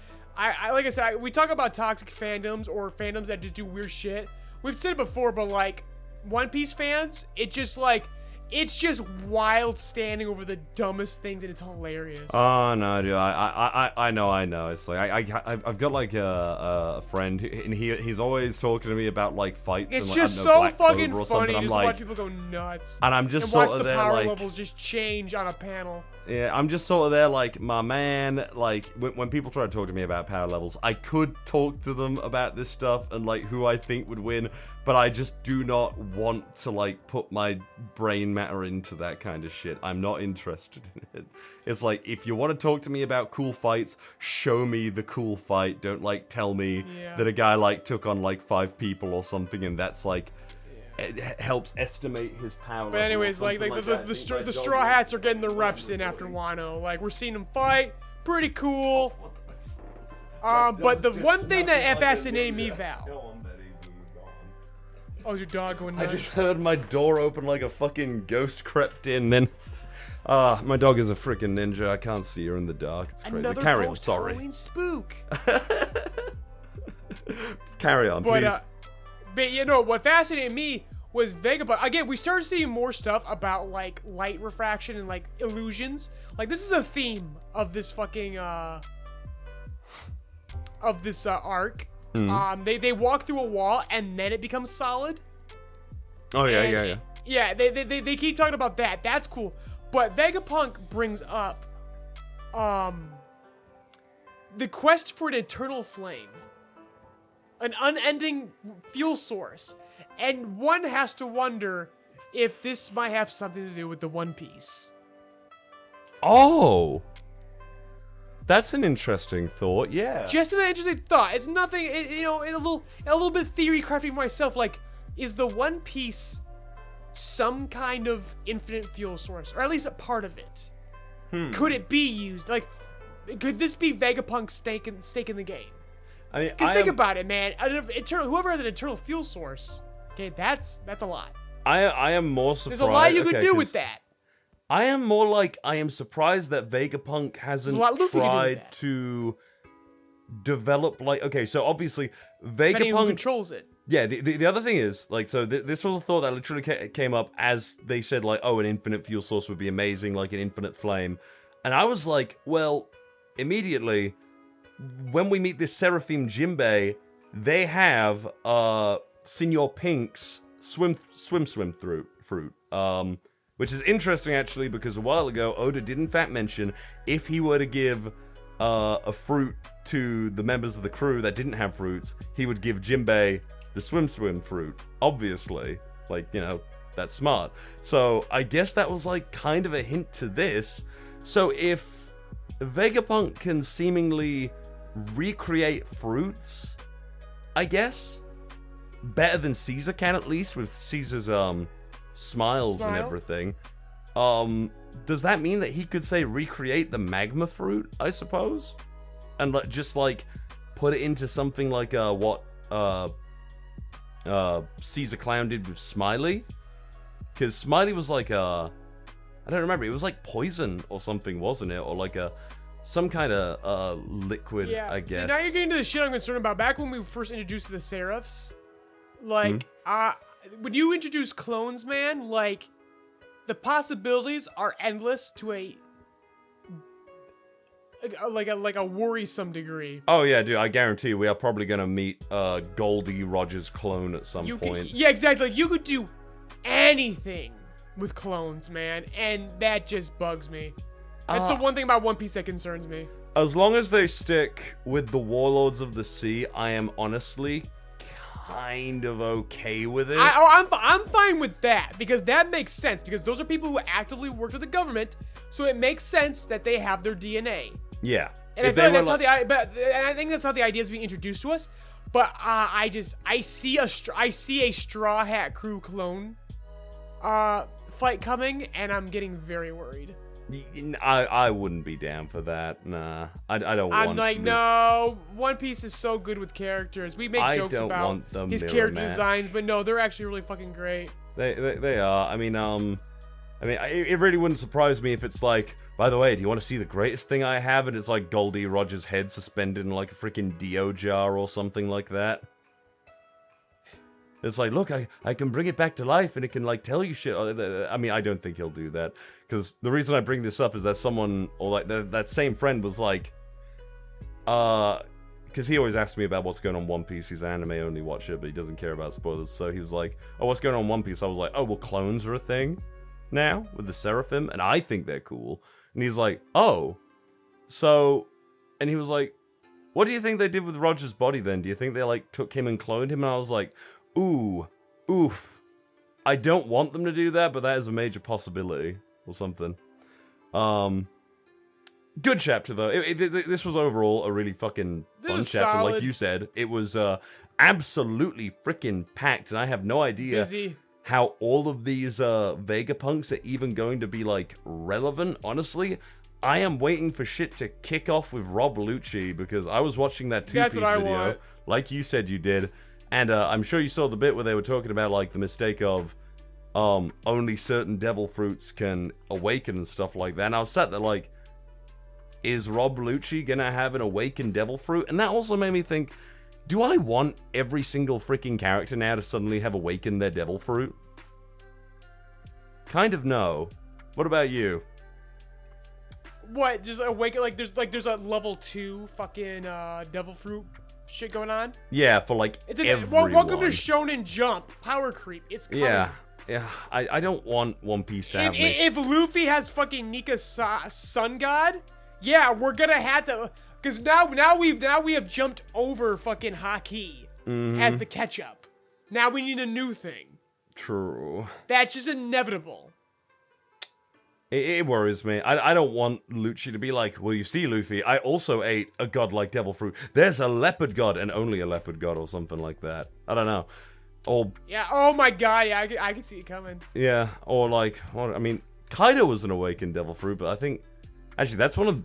we talk about toxic fandoms or fandoms that just do weird shit. We've said it before, but like One Piece fans, it's just wild standing over the dumbest things, and it's hilarious. Oh no, dude! I know. It's like I've got like a friend, and he's always talking to me about like fights. It's and, just like, so fucking funny I'm just like, to watch people go nuts. And I'm just and sort watch of the there power like levels just change on a panel. Yeah, I'm just sort of there like, my man, like, when people try to talk to me about power levels, I could talk to them about this stuff and, like, who I think would win, but I just do not want to, like, put my brain matter into that kind of shit. I'm not interested in it. It's like, if you want to talk to me about cool fights, show me the cool fight. Don't, like, tell me that a guy, like, took on, like, 5 people or something, and that's, like... It helps estimate his power. But anyways, like the Straw Hats are getting the reps in after Wano. Like, we're seeing them fight. Pretty cool. But the one thing that fascinated me, Val. Oh, is your dog going nuts? I just heard my door open like a fucking ghost crept in. Then, my dog is a freaking ninja. I can't see her in the dark. It's crazy. Another Carry on. Sorry. Halloween spook. Carry on, please. But you know what fascinated me was Vegapunk. Again, we started seeing more stuff about like light refraction and like illusions. Like, this is a theme of this fucking arc. They walk through a wall and then it becomes solid. Oh yeah. Yeah, they keep talking about that. That's cool. But Vegapunk brings up the quest for an eternal flame. An unending fuel source. And one has to wonder if this might have something to do with the One Piece. Oh! That's an interesting thought, yeah. Just an interesting thought. It's nothing, a little bit theory crafting myself. Like, is the One Piece some kind of infinite fuel source? Or at least a part of it? Could it be used? Like, could this be Vegapunk's stake in the game? I mean, because think about it, man. Whoever has an eternal fuel source, okay, that's a lot. I am more surprised. There's a lot you could do with that. I am more like, I am surprised that Vegapunk hasn't tried to develop, like, okay, so obviously Vegapunk controls it. Yeah, the other thing is, like, so this was a thought that literally came up as they said, like, oh, an infinite fuel source would be amazing, like an infinite flame. And I was like, well, immediately, when we meet this Seraphim Jinbei, they have Senor Pink's swim fruit. Which is interesting, actually, because a while ago, Oda did in fact mention if he were to give a fruit to the members of the crew that didn't have fruits, he would give Jinbei the swim fruit. Obviously. Like, you know, that's smart. So, I guess that was, like, kind of a hint to this. So, if Vegapunk can seemingly recreate fruits, I guess, better than Caesar can, at least, with Caesar's, smiles and everything. Does that mean that he could, say, recreate the magma fruit, I suppose? And just like put it into something like what Caesar Clown did with Smiley? Because Smiley was like I don't remember, it was like poison or something, wasn't it? Or like some kind of liquid, I guess. So now you're getting to the shit I'm concerned about. Back when we first introduced the Seraphs, like when you introduce clones, man, like, the possibilities are endless to a worrisome degree. Oh yeah, dude, I guarantee we are probably gonna meet Goldie Rogers' clone at some point. Yeah, exactly. You could do anything with clones, man, and that just bugs me. That's the one thing about One Piece that concerns me. As long as they stick with the Warlords of the Sea, I am honestly kind of okay with it. I'm fine with that because that makes sense because those are people who actively work with the government, so it makes sense that they have their DNA. Yeah. And I feel like I think that's how the idea is being introduced to us. But I see a Straw Hat Crew clone fight coming, and I'm getting very worried. I wouldn't be down for that. Nah, I don't want. I'm like, no. One Piece is so good with characters. We make jokes about his character designs, but no, they're actually really fucking great. They are. I mean, it really wouldn't surprise me if it's like, by the way, do you want to see the greatest thing I have? And it's like Goldie Roger's head suspended in like a freaking Dio jar or something like that. It's like, look, I can bring it back to life and it can like tell you shit. I mean, I don't think he'll do that. Because the reason I bring this up is that someone, or like that same friend was like, because he always asks me about what's going on One Piece. He's an anime-only watcher, but he doesn't care about spoilers. So he was like, oh, what's going on One Piece? I was like, oh, well, clones are a thing now with the Seraphim, and I think they're cool. And he's like, oh, so, and he was like, what do you think they did with Roger's body then? Do you think they like took him and cloned him? And I was like, oof. I don't want them to do that, but that is a major possibility or something. Good chapter though. This was overall a really fucking fun chapter. Solid. Like you said, it was absolutely freaking packed, and I have no idea how all of these Vegapunks are even going to be like relevant. Honestly, I am waiting for shit to kick off with Rob Lucci because I was watching that two-piece video, like you said you did. And I'm sure you saw the bit where they were talking about, like, the mistake of only certain devil fruits can awaken and stuff like that. And I was sat there like, is Rob Lucci gonna have an awakened devil fruit? And that also made me think, do I want every single freaking character now to suddenly have awakened their devil fruit? Kind of no. What about you? What? Just awaken? Like there's a level 2 fucking devil fruit shit going on? Yeah, for like everyone. Welcome to Shonen Jump. Power creep. It's coming. Yeah. I don't want One Piece to have me. If Luffy has fucking Nika's sun god, yeah, we're gonna have to, because now we have jumped over fucking Haki as the catch up. Now we need a new thing. True. That's just inevitable. It worries me. I don't want Lucci to be like, well, you see, Luffy, I also ate a godlike devil fruit. There's a leopard god, and only a leopard god, or something like that. I don't know. Or yeah. Oh my god. Yeah, I can see it coming. Yeah. Or like, I mean, Kaido was an awakened devil fruit, but I think actually that's one of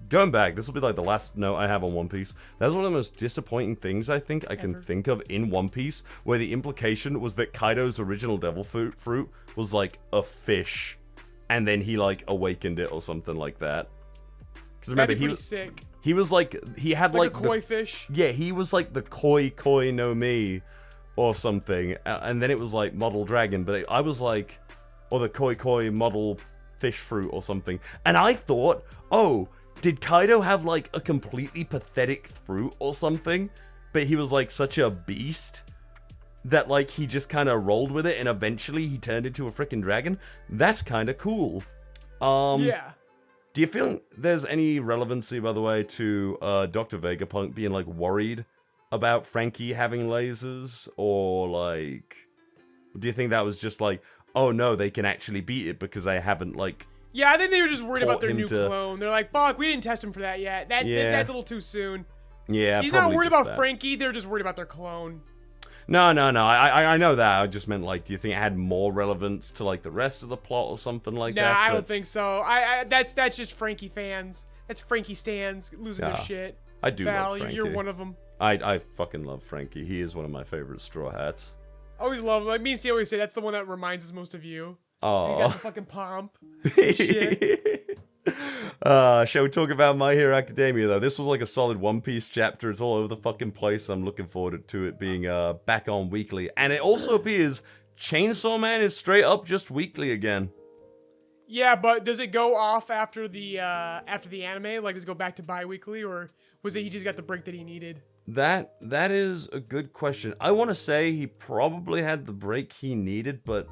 going back. This will be like the last note I have on One Piece. That's one of the most disappointing things I think I can think of in One Piece, where the implication was that Kaido's original devil fruit was like a fish. And then he like awakened it or something like that. Because remember, he was sick. He was like had like a koi fish. Yeah, he was like the koi no mi or something, and then it was like model dragon. But I was like, or the koi model fish fruit or something. And I thought, oh, did Kaido have like a completely pathetic fruit or something? But he was like such a beast that like he just kind of rolled with it, and eventually he turned into a freaking dragon. That's kind of cool. Yeah. Do you feel there's any relevancy, by the way, to Dr. Vegapunk being like worried about Frankie having lasers, or like, do you think that was just like, oh no, they can actually beat it because they haven't like? Yeah, I think they were just worried about their new clone. They're like, fuck, we didn't test him for that yet. That's a little too soon. Yeah, he's not worried about Frankie. They're just worried about their clone. No. I know that. I just meant like, do you think it had more relevance to like the rest of the plot or something like that? Nah, I don't think so. That's just Frankie fans. That's Frankie stans losing their shit. I do love Frankie. You're one of them. I fucking love Frankie. He is one of my favorite Straw Hats. Always love him. Like me and Steve always say, that's the one that reminds us most of you. Oh, you got the fucking pomp. Shit. Shall we talk about My Hero Academia, though? This was like a solid One Piece chapter. It's all over the fucking place. I'm looking forward to it being back on weekly. And it also appears Chainsaw Man is straight up just weekly again. Yeah, but does it go off after the anime? Like, does it go back to bi-weekly, or was it he just got the break that he needed? That is a good question. I want to say he probably had the break he needed, but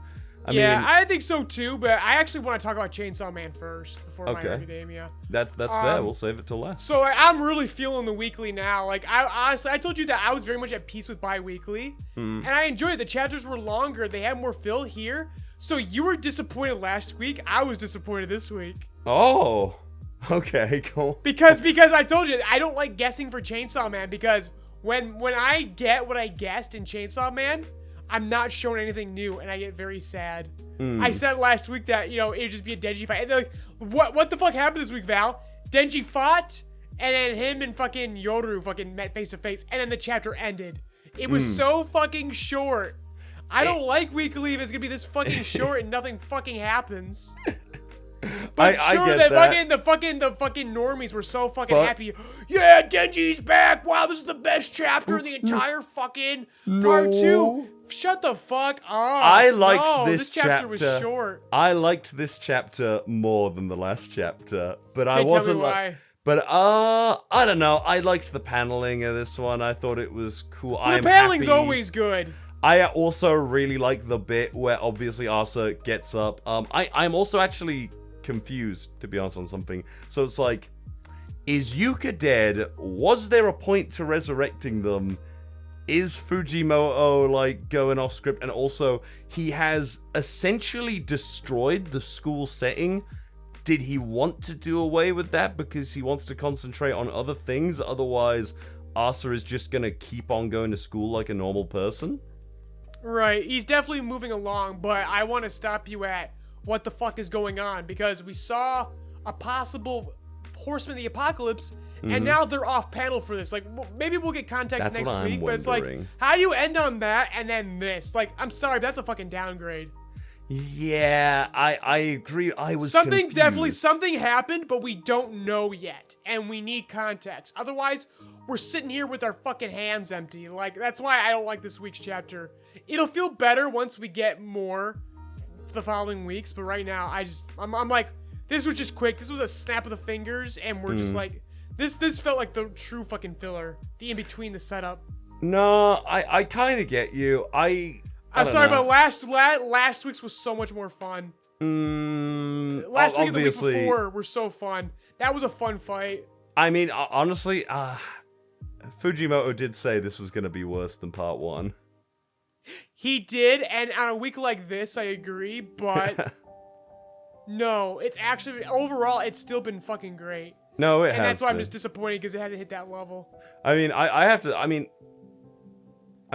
I think so too, but I actually want to talk about Chainsaw Man first before My Hero Academia. That's fair. We'll save it till last. So I'm really feeling the weekly now. Like I told you that I was very much at peace with bi-weekly, and I enjoyed it. The chapters were longer. They had more fill here. So you were disappointed last week. I was disappointed this week. Oh, okay, cool. Because I told you I don't like guessing for Chainsaw Man, because when I get what I guessed in Chainsaw Man, I'm not shown anything new, and I get very sad. I said last week that, it'd just be a Denji fight. And they're like, what the fuck happened this week, Val? Denji fought, and then him and fucking Yoru fucking met face to face, and then the chapter ended. It was so fucking short. I don't like weekly if it's gonna be this fucking short and nothing fucking happens. But I sure, get that. the fucking normies were so fucking happy. Yeah, Denji's back. Wow, this is the best chapter in the entire fucking part 2. Shut the fuck up. I liked this chapter was short. I liked this chapter more than the last chapter, but I Tell me wasn't why. But I don't know. I liked the paneling of this one. I thought it was cool. The paneling's always good. I also really like the bit where obviously Asa gets up. I'm also actually confused, to be honest, on something. So it's like, is Yuka dead? Was there a point to resurrecting them? Is Fujimoto like going off script? And also, he has essentially destroyed the school setting. Did he want to do away with that because he wants to concentrate on other things? Otherwise, Asa is just gonna keep on going to school like a normal person? Right, he's definitely moving along, but I want to stop you at what the fuck is going on, because we saw a possible Horseman of the Apocalypse, and now they're off panel for this. Like, maybe we'll get context next week, but it's like, how do you end on that and then this? Like, I'm sorry, but that's a fucking downgrade. Yeah, I agree. I was Definitely something happened, but we don't know yet, and we need context. Otherwise, we're sitting here with our fucking hands empty. Like, that's why I don't like this week's chapter. It'll feel better once we get more the following weeks, but right now, I'm like, this was just quick. This was a snap of the fingers, and we're just like, this felt like the true fucking filler. The in-between the setup. No, I kind of get you. I'm sorry, but last week's was so much more fun. Last week and the week before were so fun. That was a fun fight. I mean, honestly, Fujimoto did say this was going to be worse than part 1. He did, and on a week like this, I agree, but no, it's actually, overall, it's still been fucking great. No, it has. And that's why been. I'm just disappointed because it hasn't hit that level. I mean, I'm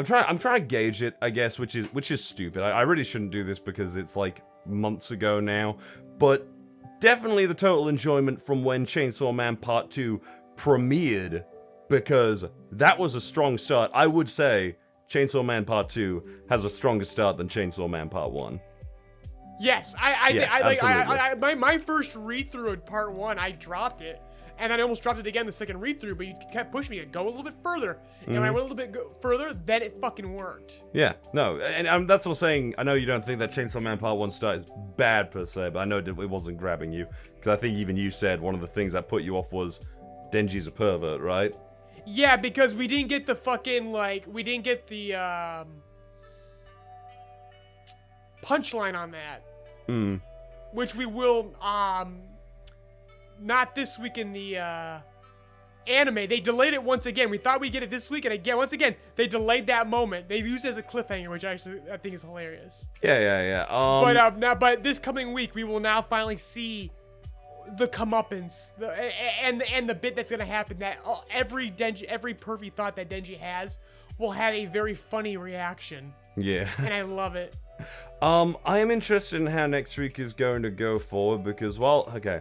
trying to gauge it, I guess, which is stupid. I really shouldn't do this because it's like months ago now, but definitely the total enjoyment from when Chainsaw Man Part 2 premiered, because that was a strong start. I would say Chainsaw Man Part 2 has a stronger start than Chainsaw Man Part 1. Yes, my first read through of Part 1, I dropped it. And then I almost dropped it again the second read-through, but you kept pushing me to go a little bit further. And when I went a little bit further, then it fucking worked. Yeah, no, and that's what I'm saying. I know you don't think that Chainsaw Man Part 1 start is bad per se, but I know it wasn't grabbing you. Because I think even you said one of the things that put you off was Denji's a pervert, right? Yeah, because we didn't get the fucking, we didn't get the, punchline on that. Which we will, not this week in the anime. They delayed it once again. We thought we'd get it this week, and again, once again, they delayed that moment. They used it as a cliffhanger, which I think is hilarious. Yeah. But this coming week, we will now finally see the comeuppance, and the bit that's gonna happen. That every pervy thought that Denji has will have a very funny reaction. Yeah. And I love it. I am interested in how next week is going to go forward because, well, okay.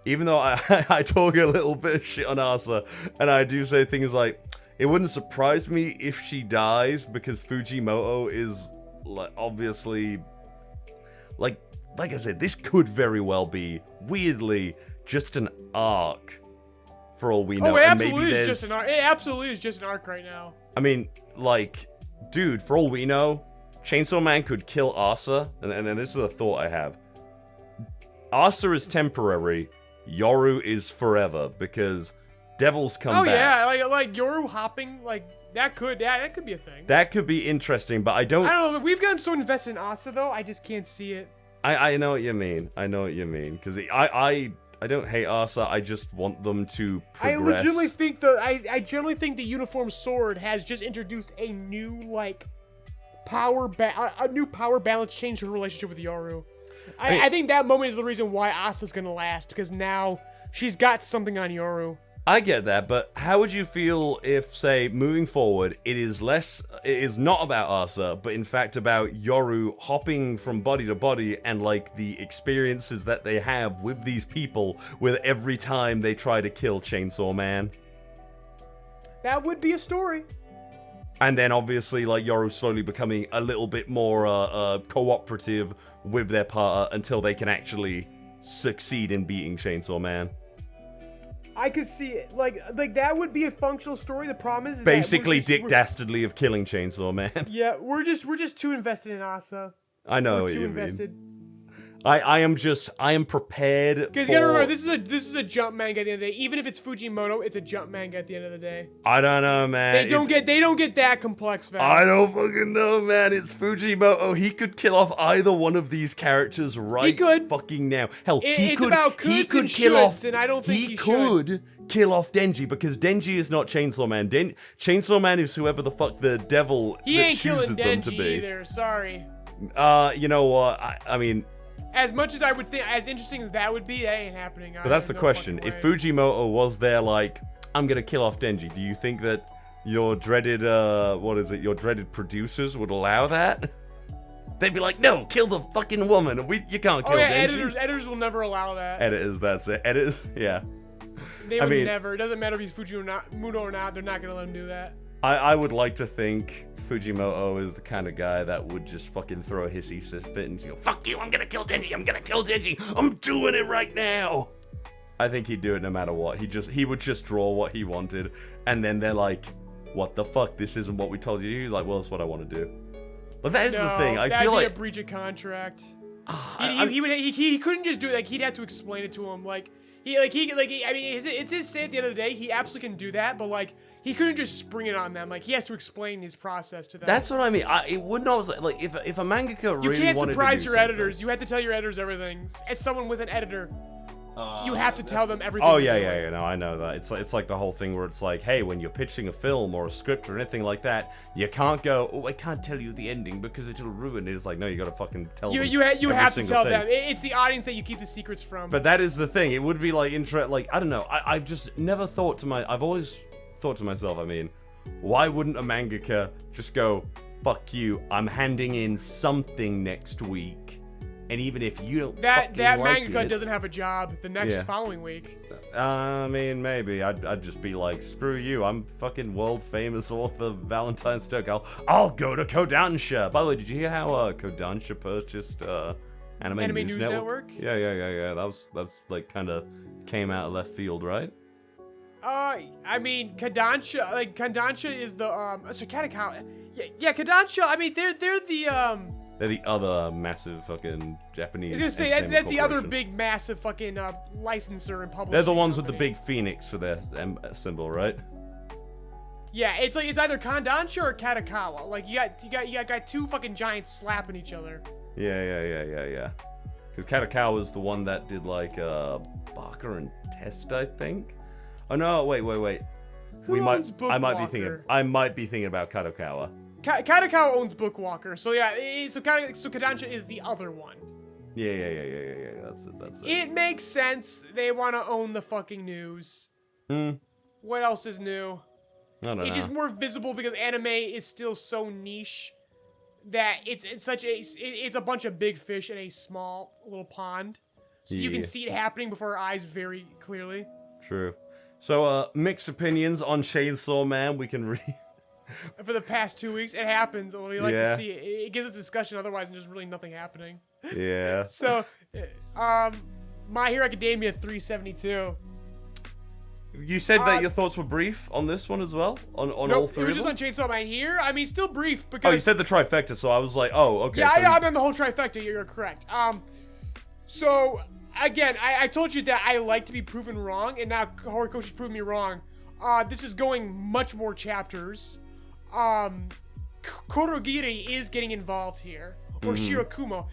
Even though I talk a little bit of shit on Asa, and I do say things like, it wouldn't surprise me if she dies, because Fujimoto is, obviously, like I said, this could very well be, weirdly, just an arc, for all we know. Oh, it absolutely is just an arc. It absolutely is just an arc right now. I mean, dude, for all we know, Chainsaw Man could kill Asa, and then this is a thought I have. Asa is temporary, Yoru is forever, because devils come back. Oh yeah, like Yoru hopping, That could be a thing. That could be interesting, but I don't know. We've gotten so invested in Asa though. I just can't see it. I know what you mean. Because I don't hate Asa. I just want them to progress. I generally think the Uniform Sword has just introduced a new a new power balance change to her relationship with Yoru. I think that moment is the reason why Asa's gonna last, because now she's got something on Yoru. I get that, but how would you feel if, say, moving forward, it is not about Asa, but in fact about Yoru hopping from body to body and, like, the experiences that they have with these people with every time they try to kill Chainsaw Man? That would be a story. And then, obviously, like, Yoru slowly becoming a little bit more cooperative with their partner until they can actually succeed in beating Chainsaw Man. I could see it. Like that would be a functional story. The problem is basically Dick Dastardly of killing Chainsaw Man. Yeah, we're just too invested in Asa. I know what you mean. I am prepared. Because you gotta remember, this is a jump manga at the end of the day. Even if it's Fujimoto, it's a jump manga at the end of the day. I don't know, man. They don't get that complex, man. I don't fucking know, man. It's Fujimoto. He could kill off either one of these characters fucking now. Hell, he could kill off. And I don't think he could kill off Denji, because Denji is not Chainsaw Man. Chainsaw Man is whoever the fuck the devil he that ain't chooses killing them Denji to be. Either. Sorry. You know what? I mean. As much as I would think, as interesting as that would be, that ain't happening. But that's the question. If Fujimoto was there, like, I'm gonna kill off Denji, do you think that your dreaded, your dreaded producers would allow that? They'd be like, no, kill the fucking woman. You can't kill Denji. Editors will never allow that. Editors, that's it. Editors, yeah. They would never. It doesn't matter if he's Fujimoto or not. They're not gonna let him do that. I would like to think Fujimoto is the kind of guy that would just fucking throw a hissy fit and go, fuck you, I'm gonna kill Denji, I'm doing it right now. I think he'd do it no matter what. He would just draw what he wanted, and then they're like, what the fuck, this isn't what we told you to do? He's like, well, that's what I want to do. But that is the thing, I feel like... that'd be a breach of contract. He couldn't just do it, like, he'd have to explain it to him, like... it's his say at the end of the day, he absolutely can do that, but, like, he couldn't just spring it on them. Like, he has to explain his process to them. That's what I mean. It wouldn't always, like, if a mangaka really wanted to do You can't surprise your something. editors. You have to tell your editors everything. As someone with an editor, you have to tell them everything. Oh, yeah, no, I know that. It's like the whole thing where it's like, hey, when you're pitching a film or a script or anything like that, you can't go, oh, I can't tell you the ending because it'll ruin it. It's like, no, you gotta fucking tell them. You have to tell thing. them. It's the audience that you keep the secrets from. But that is the thing. It would be like, I don't know. I've just never thought to I've always thought to myself, I mean, why wouldn't a mangaka just go, fuck you, I'm handing in something next week, and even if you don't that like mangaka doesn't have a job the next following week. I mean, maybe I'd just be like, screw you, I'm fucking world famous author Valentine Stokes. I'll go to Kodansha. By the way, did you hear how Kodansha purchased Anime News Network? Yeah. That's like kind of came out of left field, right? I mean, Kodansha is the so Katakawa. Yeah, Kodansha. I mean, they're the other massive fucking Japanese. I was gonna say that's the other big massive fucking licensor and publisher. They're the ones with the big phoenix for their symbol, right? Yeah, it's either Kodansha or Katakawa. Like you got two fucking giants slapping each other. Yeah. Because Katakawa is the one that did like Barker and Test, I think. Oh no! Wait. Who owns Bookwalker? I might be thinking about Katakawa. Katakawa owns Bookwalker, so yeah. So Kodansha is the other one. Yeah. That's it. It makes sense. They want to own the fucking news. What else is new? I don't know. It's just more visible because anime is still so niche that it's a bunch of big fish in a small little pond, so you can see it happening before our eyes very clearly. True. So, mixed opinions on Chainsaw Man. We can read. For the past 2 weeks, it happens. We like to see it. It gives us discussion. Otherwise, there's really nothing happening. Yeah. So, My Hero Academia 372. You said that your thoughts were brief on this one as well? On nope, all three it was of just them? on Chainsaw Man here. I mean, still brief because... Oh, you said the trifecta, so I was like, oh, okay. Yeah, I'm on the whole trifecta. You're correct. So... Again, I told you that I like to be proven wrong, and now Horikoshi proved me wrong. This is going much more chapters. Kurogiri is getting involved here, or Shirakumo.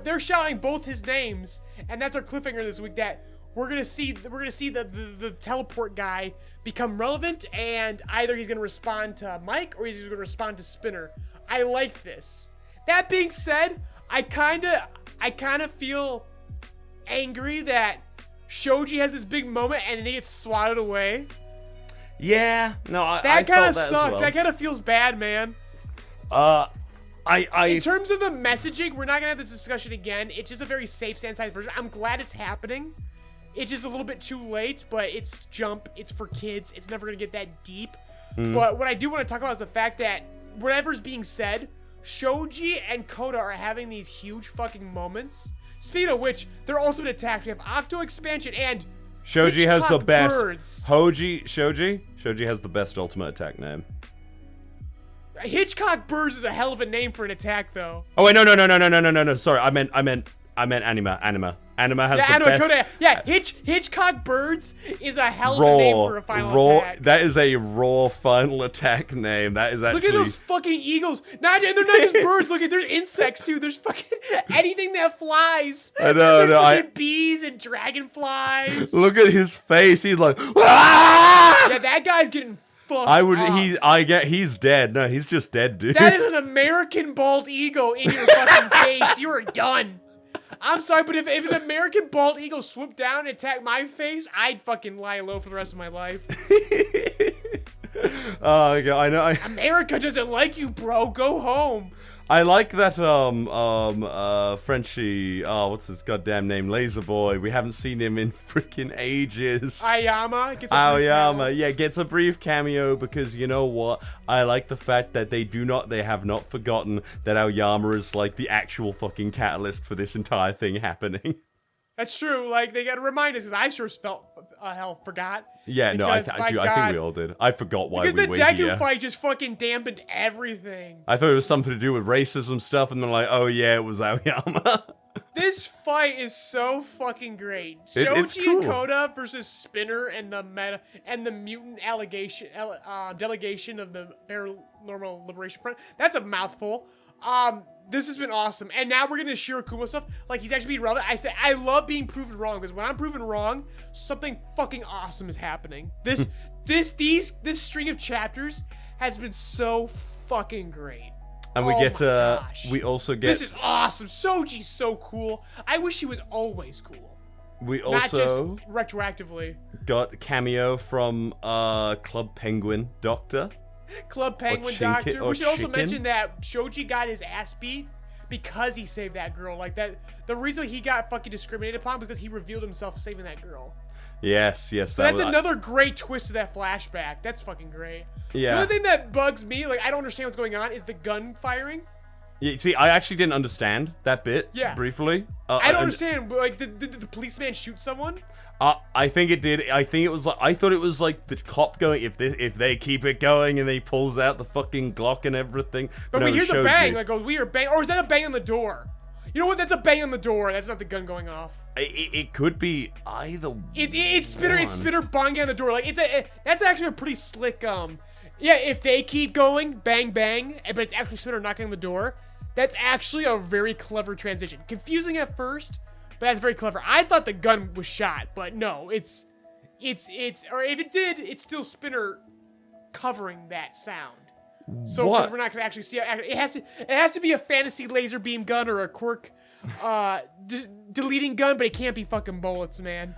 They're shouting both his names, and that's our cliffhanger this week. That we're gonna see the teleport guy become relevant, and either he's gonna respond to Mike or he's gonna respond to Spinner. I like this. That being said, I kind of feel angry that Shoji has this big moment and then he gets swatted away. Yeah, no, I that kind of sucks. Well. That kind of feels bad, man. In terms of the messaging, we're not gonna have this discussion again. It's just a very safe, sanitized version. I'm glad it's happening. It's just a little bit too late, but it's Jump. It's for kids. It's never gonna get that deep. But what I do want to talk about is the fact that whatever's being said, Shoji and Koda are having these huge fucking moments. Speaking of which, their ultimate attacks, we have Octo Expansion and Shoji has the best. Birds. Shoji has the best ultimate attack name. Hitchcock Birds is a hell of a name for an attack, though. Oh wait, no. Sorry, I meant Anima. Anima has the best. Koda, Hitchcock Birds is a hell of a name for a final attack. That is a raw final attack name. That is actually. Look at those fucking eagles. And they're not just birds. Look at there's insects too. There's fucking anything that flies. I know. There's bees and dragonflies. Look at his face. He's like, ah! Yeah, that guy's getting fucked up. He's dead. No, he's just dead, dude. That is an American bald eagle in your fucking face. You are done. I'm sorry, but if an American bald eagle swooped down and attacked my face, I'd fucking lie low for the rest of my life. Oh, God, I know. America doesn't like you, bro. Go home. I like that, Frenchie, what's his goddamn name? Laser Boy. We haven't seen him in freaking ages. Aoyama gets a brief cameo because you know what? I like the fact that they have not forgotten that Aoyama is like the actual fucking catalyst for this entire thing happening. That's true. Like, they gotta remind us, because I sure forgot. Yeah, no, I think we all did. I forgot why we were here. Because the Deku fight just fucking dampened everything. I thought it was something to do with racism stuff, and then like, oh yeah, it was Aoyama. This fight is so fucking great. It's Shoji cool. and Koda versus Spinner and the mutant delegation of the Paranormal Liberation Front. That's a mouthful. This has been awesome. And now we're getting to Shirakumo stuff. Like, he's actually being relevant. I love being proven wrong, because when I'm proven wrong, something fucking awesome is happening. This string of chapters has been so fucking great. And we also get... This is awesome. Shoji's so cool. I wish he was always cool. We Not just also retroactively. got a cameo from Club Penguin Doctor. Club Penguin Doctor. We should also mention that Shoji got his ass beat because he saved that girl. Like, that, the reason he got fucking discriminated upon was because he revealed himself saving that girl. Yes. So that's another great twist to that flashback. That's fucking great. Yeah. The other thing that bugs me, like, I don't understand what's going on, is the gun firing. Yeah, see, I actually didn't understand that bit. Yeah. Briefly. I don't understand. Like, did the policeman shoot someone? I think it did. I think it was like, I thought it was like the cop going, if they keep it going, and he pulls out the fucking Glock and everything. But no, we hear the bang, like, we hear bang, or is that a bang on the door? You know what? That's a bang on the door. That's not the gun going off. It could be either. It's Spinner. It's Spinner banging on the door. Like, that's actually a pretty slick. Yeah, if they keep going, bang bang, but it's actually Spinner knocking on the door. That's actually a very clever transition. Confusing at first, but that's very clever. I thought the gun was shot, but no, it's or if it did, it's still Spinner covering that sound. So we're not gonna actually see it. It has to be a fantasy laser beam gun or a quirk deleting gun, but it can't be fucking bullets, man.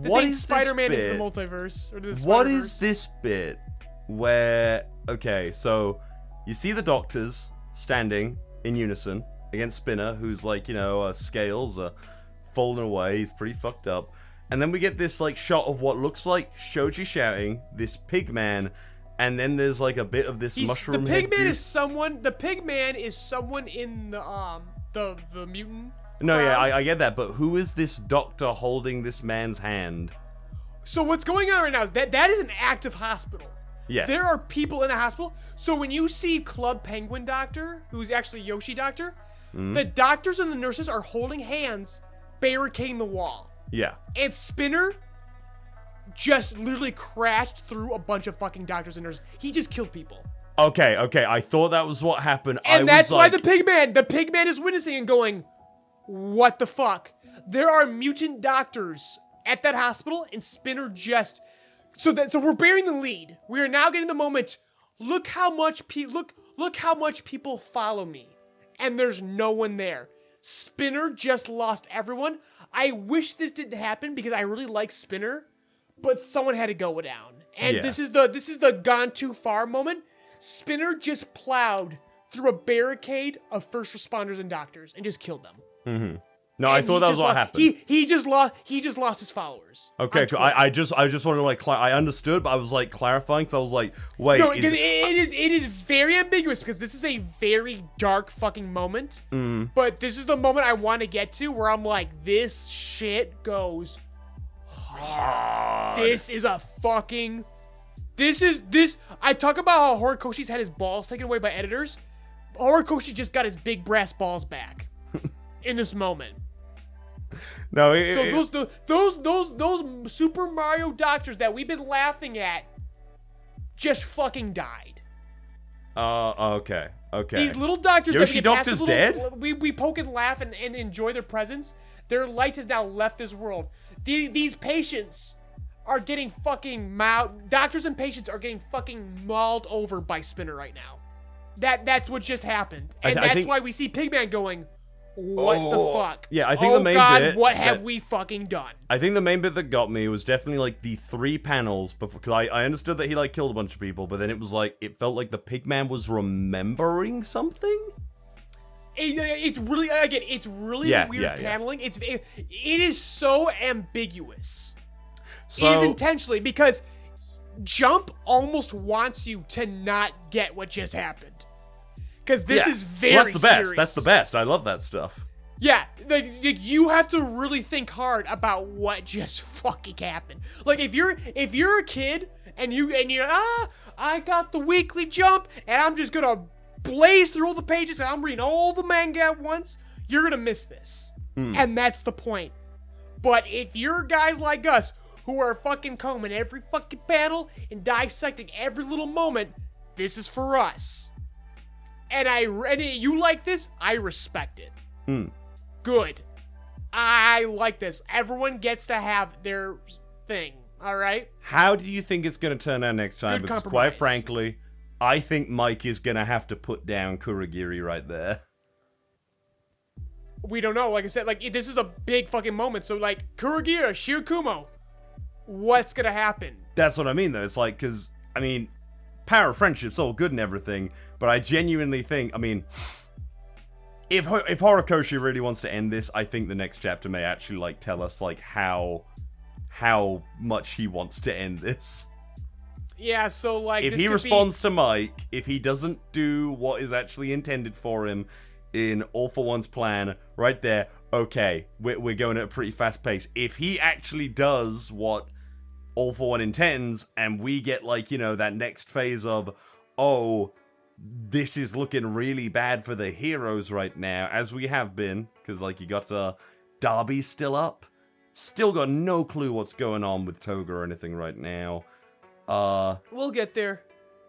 This what ain't is Spider-Man this into bit? the multiverse or the Spider-Verse. What is this bit where so you see the doctors standing in unison against Spinner, who's like, scales are falling away, he's pretty fucked up, and then we get this like shot of what looks like Shoji shouting, this pig man, and then there's like a bit of this mushroom the head pig man dude. is someone in the mutant. No, yeah, crowd. I get that, but who is this doctor holding this man's hand? So what's going on right now is that is an active hospital. Yeah. There are people in a hospital. So when you see Club Penguin Doctor, who's actually Yoshi Doctor, the doctors and the nurses are holding hands, barricading the wall. Yeah. And Spinner just literally crashed through a bunch of fucking doctors and nurses. He just killed people. Okay, I thought that was what happened. And that's why the pigman is witnessing and going, what the fuck? There are mutant doctors at that hospital, and Spinner just... So we're bearing the lead. We are now getting the moment, look how much people follow me. And there's no one there. Spinner just lost everyone. I wish this didn't happen because I really like Spinner, but someone had to go down. And this is the gone too far moment. Spinner just plowed through a barricade of first responders and doctors and just killed them. Mm-hmm. No, I thought that was what happened. He just lost his followers. Okay, cool. I just wanted to like I understood, but I was like clarifying because I was like, wait. No, because it is very ambiguous because this is a very dark fucking moment. But this is the moment I want to get to where I'm like, this shit goes hard. This is a fucking. This. I talk about how Horikoshi's had his balls taken away by editors. Horikoshi just got his big brass balls back in this moment. No, those Super Mario doctors that we've been laughing at just fucking died. Okay. These little doctors Yoshi that Doctor's dead? We poke and laugh and enjoy their presence. Their light has now left this world. These patients are getting fucking mauled. Doctors and patients are getting fucking mauled over by Spinner right now. That's what just happened. And that's why we see Pigman going, what the fuck? Yeah, I think the main bit... what have we fucking done? I think the main bit that got me was definitely, like, the 3 panels before... Because I understood that he, like, killed a bunch of people, but then it was, like, it felt like the Pigman was remembering something? It's really, again, it's really weird paneling. It is so ambiguous. So, it is intentionally, because Jump almost wants you to not get what just happened. Because this is very serious. That's the best. I love that stuff. Yeah, like you have to really think hard about what just fucking happened. Like if you're a kid and you're I got the weekly Jump and I'm just gonna blaze through all the pages and I'm reading all the manga at once, you're gonna miss this. And that's the point. But if you're guys like us who are fucking combing every fucking panel and dissecting every little moment, this is for us. And you like this, I respect it. Good. I like this. Everyone gets to have their thing, all right? How do you think it's going to turn out next time? Good because compromise. quite frankly, I think Mike is going to have to put down Kurogiri right there. We don't know. Like I said, like this is a big fucking moment. So like Kurogiri, Shirakumo, what's going to happen? That's what I mean, though. It's like, because, I mean, power of friendship's all good and everything, but I genuinely think, I mean, if Horikoshi really wants to end this, I think the next chapter may actually, like, tell us, like, how much he wants to end this. Yeah, so, like, if he responds to Mike, if he doesn't do what is actually intended for him in All For One's plan, right there, okay, we're going at a pretty fast pace. If he actually does what All For One intends, and we get, like, you know, that next phase of, oh, this is looking really bad for the heroes right now, as we have been, because, like, you got Darby still up, still got no clue what's going on with Toga or anything right now. We'll get there.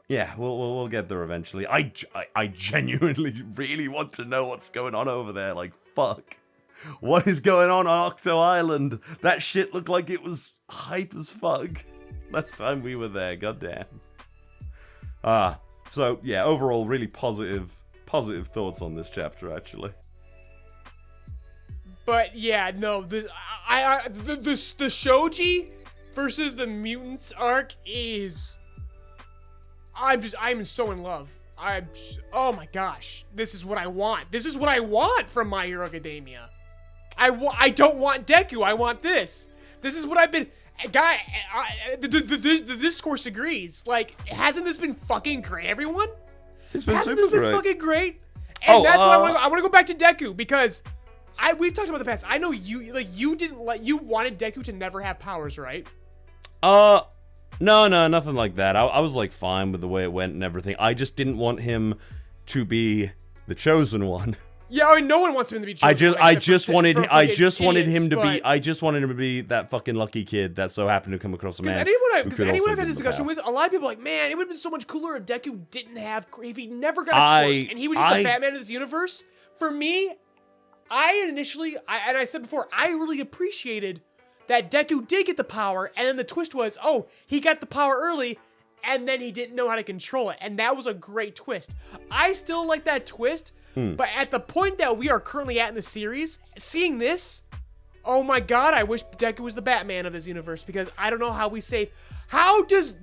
Yeah, we'll get there eventually. I genuinely really want to know what's going on over there. Like, fuck. What is going on Octo Island? That shit looked like it was hype as fuck last time we were there, goddamn. So yeah, overall really positive thoughts on this chapter actually. But yeah, no, the Shoji versus the mutants arc is, I'm so in love. Oh my gosh, this is what I want. This is what I want from My Hero Academia. I don't want Deku. I want this. This is what I've been. The discourse agrees. Like, hasn't this been fucking great, everyone? It's been hasn't super this been great. fucking great? And that's why I want to go back to Deku because we've talked about the past. I know you wanted Deku to never have powers, right? No, nothing like that. I was like fine with the way it went and everything. I just didn't want him to be the chosen one. Yeah, I mean, no one wants him to be chosen. I just wanted him to but- be that fucking lucky kid that so happened to come across a man. Because anyone I've had this discussion with, a lot of people are like, man, it would have been so much cooler if Deku if he never got a quirk and he was just the Batman of this universe. For me, I said before, I really appreciated that Deku did get the power, and then the twist was, oh, he got the power early, and then he didn't know how to control it, and that was a great twist. I still like that twist, but at the point that we are currently at in the series, seeing this, oh my god, I wish Deku was the Batman of this universe, because I don't know how we save. How does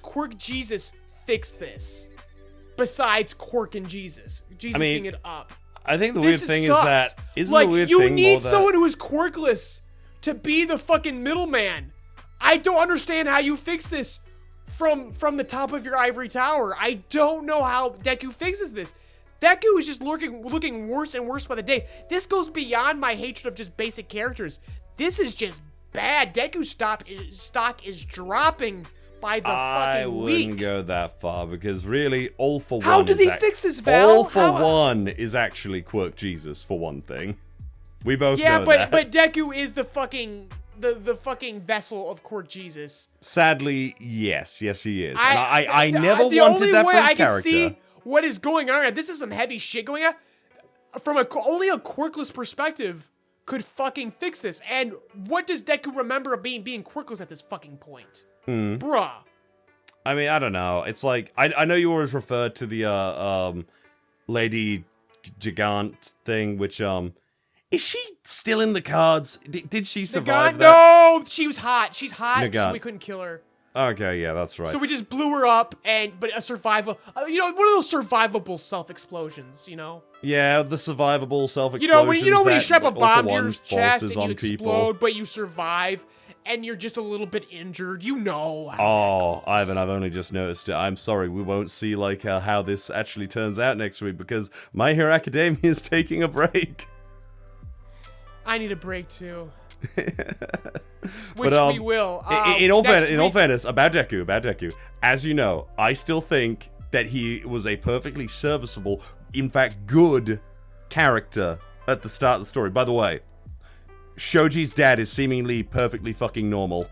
Quirk Jesus fix this? Besides Quirk and Jesus seeing it up. I think the weird thing sucks. is that isn't like, the weird you thing need more that someone who is quirkless to be the fucking middleman. I don't understand how you fix this from the top of your ivory tower. I don't know how Deku fixes this. Deku is just looking worse and worse by the day. This goes beyond my hatred of just basic characters. This is just bad. Deku's stock is dropping by the fucking week. I wouldn't go that far because really, All For One. How does he fix this, Val? All For One is actually Quirk Jesus for one thing. We both know that. Yeah, but Deku is the fucking vessel of Quirk Jesus. Sadly, yes, he is. And I never wanted that for his character. The only way I can see what is going on, this is some heavy shit going on. From only a quirkless perspective could fucking fix this. And what does Deku remember of being quirkless at this fucking point? Bruh. I mean, I don't know. It's like I know you always referred to the Lady Gigant thing, which is she still in the cards? Did she survive that? No, she was hot. She's hot, so we couldn't kill her. Okay, yeah, that's right. So we just blew her up, but a survival, one of those survivable self-explosions, Yeah, the survivable self-explosions. When you strap a bomb to your chest and you explode, people. but you survive, and you're just a little bit injured, Oh, Ivan, I've only just noticed it. I'm sorry, we won't see how this actually turns out next week because My Hero Academia is taking a break. I need a break too. Which we will. In all fairness, about Deku, as you know, I still think that he was a perfectly serviceable, in fact, good character at the start of the story. By the way, Shoji's dad is seemingly perfectly fucking normal.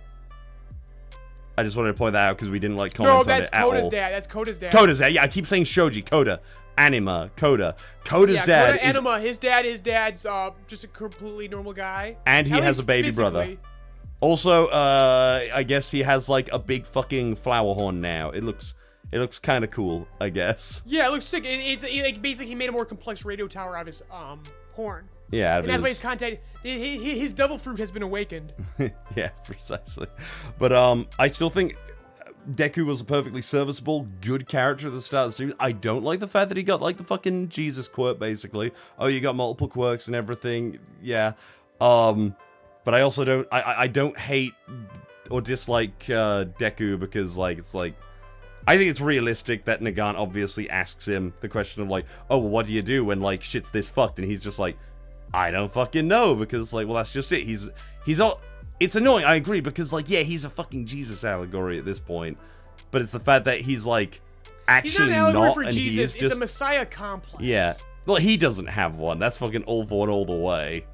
I just wanted to point that out because we didn't comment on it at all. No, that's Koda's dad. Koda's dad. Yeah, I keep saying Shoji. Koda. Anima. Koda. Koda's dad Koda, Anima. His dad's just a completely normal guy. And he has a baby brother. Also, I guess he has a big fucking flower horn now. It looks kind of cool, I guess. Yeah, it looks sick. It's basically he made a more complex radio tower out of his horn. Yeah, and that's why his contact. His devil fruit has been awakened. Yeah, precisely. But I still think Deku was a perfectly serviceable, good character at the start of the series. I don't like the fact that he got the fucking Jesus quirk, basically. Oh, you got multiple quirks and everything. Yeah. But I also don't. I don't hate or dislike Deku because it's I think it's realistic that Nagant obviously asks him the question of oh, well, what do you do when shit's this fucked? And he's just I don't fucking know because well, that's just it. He's all. It's annoying. I agree because he's a fucking Jesus allegory at this point. But it's the fact that he's actually he's not an allegory for and Jesus. he is just it's a Messiah complex. Yeah. Well, he doesn't have one. That's fucking All For One all the way.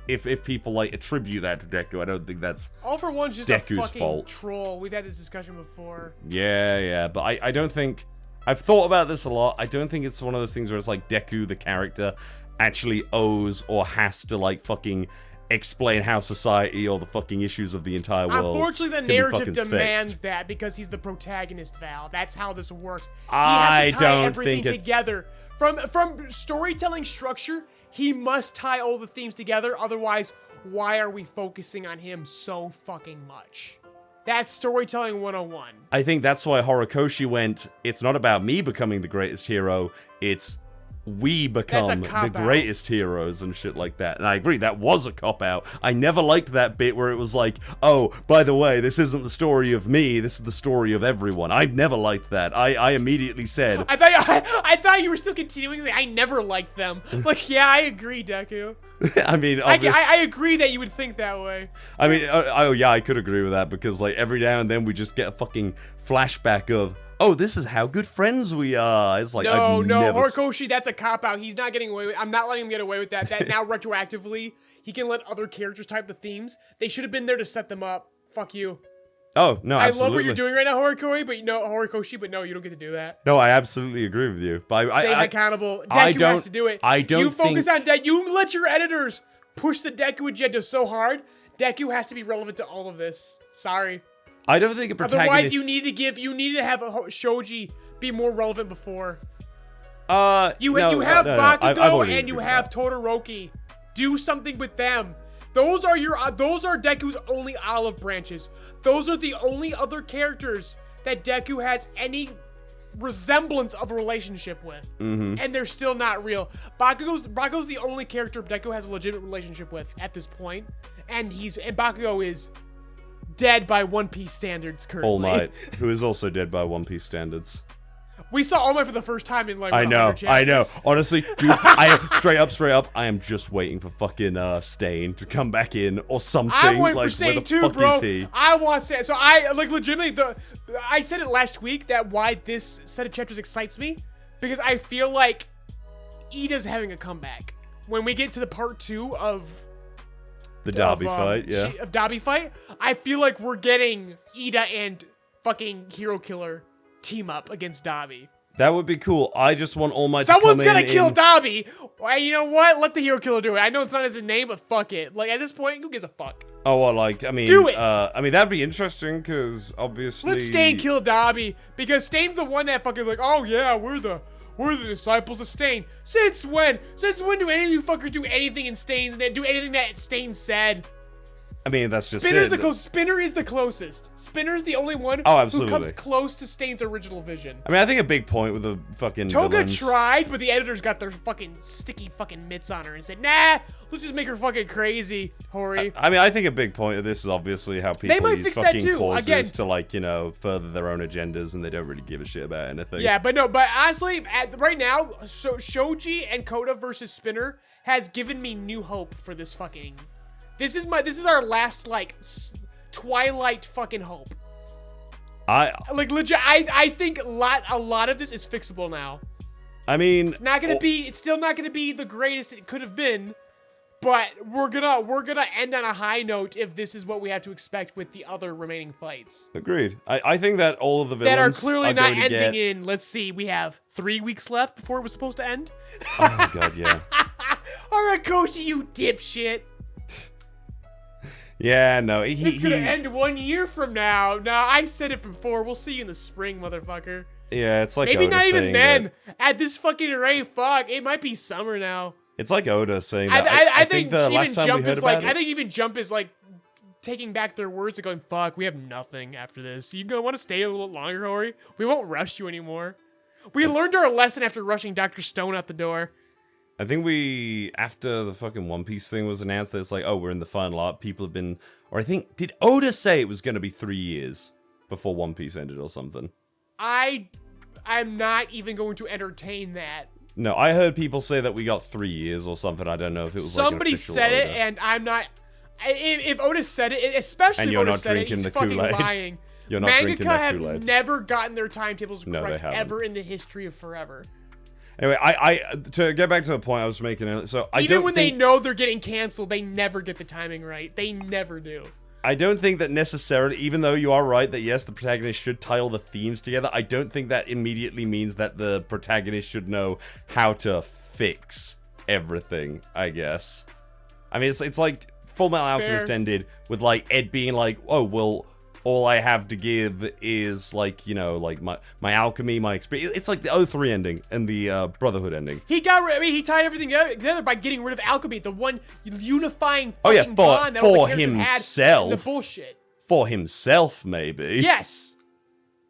If people attribute that to Deku, I don't think that's All For One's just Deku's a fucking fault. troll. We've had this discussion before. Yeah, but I don't think I've thought about this a lot. I don't think it's one of those things where it's Deku the character actually owes or has to fucking explain how society or the fucking issues of the entire world. Unfortunately, the narrative demands that because he's the protagonist, Val. That's how this works. He has to tie everything together. From storytelling structure, he must tie all the themes together. Otherwise, why are we focusing on him so fucking much? That's storytelling 101. I think that's why Horikoshi went, it's not about me becoming the greatest hero, it's we become the greatest heroes and shit like that. And I agree, that was a cop-out. I never liked that bit where it was oh, by the way, this isn't the story of me, this is the story of everyone. I've never liked that. I immediately said... I thought you were still continuing. I never liked them. Yeah, I agree, Deku. I mean... I agree that you would think that way. I mean, oh yeah, I could agree with that because every now and then we just get a fucking flashback of, oh, this is how good friends we are. It's like, No, I've never... Horikoshi, that's a cop-out. He's not getting away with I'm not letting him get away with that. That now retroactively, he can let other characters type the themes. They should have been there to set them up. Fuck you. Oh, no, absolutely. I love what you're doing right now, Horikoshi, but no, you don't get to do that. No, I absolutely agree with you. But Stay accountable. Deku has to do it. You focus on Deku. You let your editors push the Deku agenda so hard. Deku has to be relevant to all of this. Sorry. I don't think a protagonist... Otherwise, you need to have Shoji be more relevant before. You have Bakugo and you have Todoroki. Do something with them. Those are Deku's only olive branches. Those are the only other characters that Deku has any resemblance of a relationship with. And they're still not real. Bakugo's the only character Deku has a legitimate relationship with at this point. And Bakugo is dead by One Piece standards currently. All Might, who is also dead by One Piece standards. We saw All Might for the first time in like I know. Honestly, dude, I am straight up. I am just waiting for fucking Stain to come back in or something. I'm waiting like, for Stain where the too, fuck bro. is he? I want Stain. So I legitimately I said it last week that why this set of chapters excites me because I feel like Ida's having a comeback when we get to the part 2 of the Derby fight. Of Derby fight. I feel like we're getting Ida and fucking Hero Killer team up against Dabi. That would be cool. I just want All Might to come in. Someone's gonna kill Dabi. Well, you know what? Let the Hero Killer do it. I know it's not his name, but fuck it. Like, at this point, who gives a fuck? Oh, well, like, I mean... Do it! I mean, that'd be interesting, because obviously... Let Stain kill Dabi, because Stain's the one that fucking like, oh yeah, we're the disciples of Stain. Since when? Since when do any of you fuckers do anything in Stain's name? Do anything that Stain said? I mean, that's just Spinner is the closest. Spinner's the only one who comes close to Stain's original vision. I mean, I think a big point with the fucking Toga villains... tried, but the editors got their fucking sticky fucking mitts on her and said, nah, let's just make her fucking crazy, Hori. I mean, I think a big point of this is obviously how people use fucking causes to, like, you know, further their own agendas, and they don't really give a shit about anything. Yeah, but honestly, right now, Shoji and Koda versus Spinner has given me new hope for this fucking... This is our last, like, Twilight fucking hope. Like, legit, I think a lot of this is fixable now. I mean... It's still not gonna be the greatest it could have been, but we're gonna end on a high note if this is what we have to expect with the other remaining fights. Agreed. I think that all of the villains that are clearly not ending in, let's see, we have 3 weeks left before it was supposed to end. Oh my god, yeah. Alright, Koshi, you dipshit. Yeah, no, It's gonna end 1 year from now. No, I said it before. We'll see you in the spring, motherfucker. Yeah, it's like maybe Oda not even then. That, at this fucking rate, fuck, it might be summer now. It's like Oda saying that. I think the even last time Jump we heard is about like. it, I think even Jump is like taking back their words and going, "Fuck, we have nothing after this. You gonna want to stay a little longer, Hori? We won't rush you anymore. We learned our lesson after rushing Dr. Stone out the door." I think after the fucking One Piece thing was announced, that it's like, oh, we're in the final arc. People have been, or I think, did Oda say it was going to be 3 years before One Piece ended or something? I'm not even going to entertain that. No, I heard people say that we got 3 years or something. I don't know if it was somebody like an official said Oda. it, and I'm not. If Oda said it, especially if Oda said it, he's fucking lying. You're not drinking that Kool-Aid. Mangaka have never gotten their timetables correct ever in the history of forever. Anyway, to get back to the point I was making, so even when they know they're getting canceled, they never get the timing right. They never do. I don't think that necessarily, even though you are right that yes, the protagonist should tie all the themes together, I don't think that immediately means that the protagonist should know how to fix everything, I guess. I mean, it's like Full Metal Alchemist ended with, like, Ed being like, oh, well, all I have to give is, like, you know, like, my alchemy, my experience. It's like the O3 ending and the Brotherhood ending. He tied everything together by getting rid of alchemy, the one unifying fucking bond that all the characters had in the bullshit. For himself, maybe. Yes.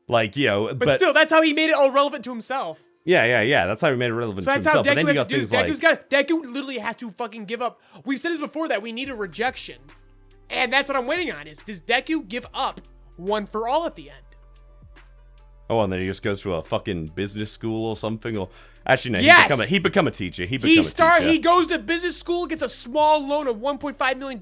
Like, you know, but still, that's how he made it all relevant to himself. Yeah. That's how he made it relevant to himself. That's how Deku has to do this. Deku literally has to fucking give up. We've said this before that we need a rejection. And that's what I'm waiting on is, does Deku give up one for all at the end? Oh, and then he just goes to a fucking business school or something? Or actually, no, yes! he become a teacher. He goes to business school, gets a small loan of $1.5 million,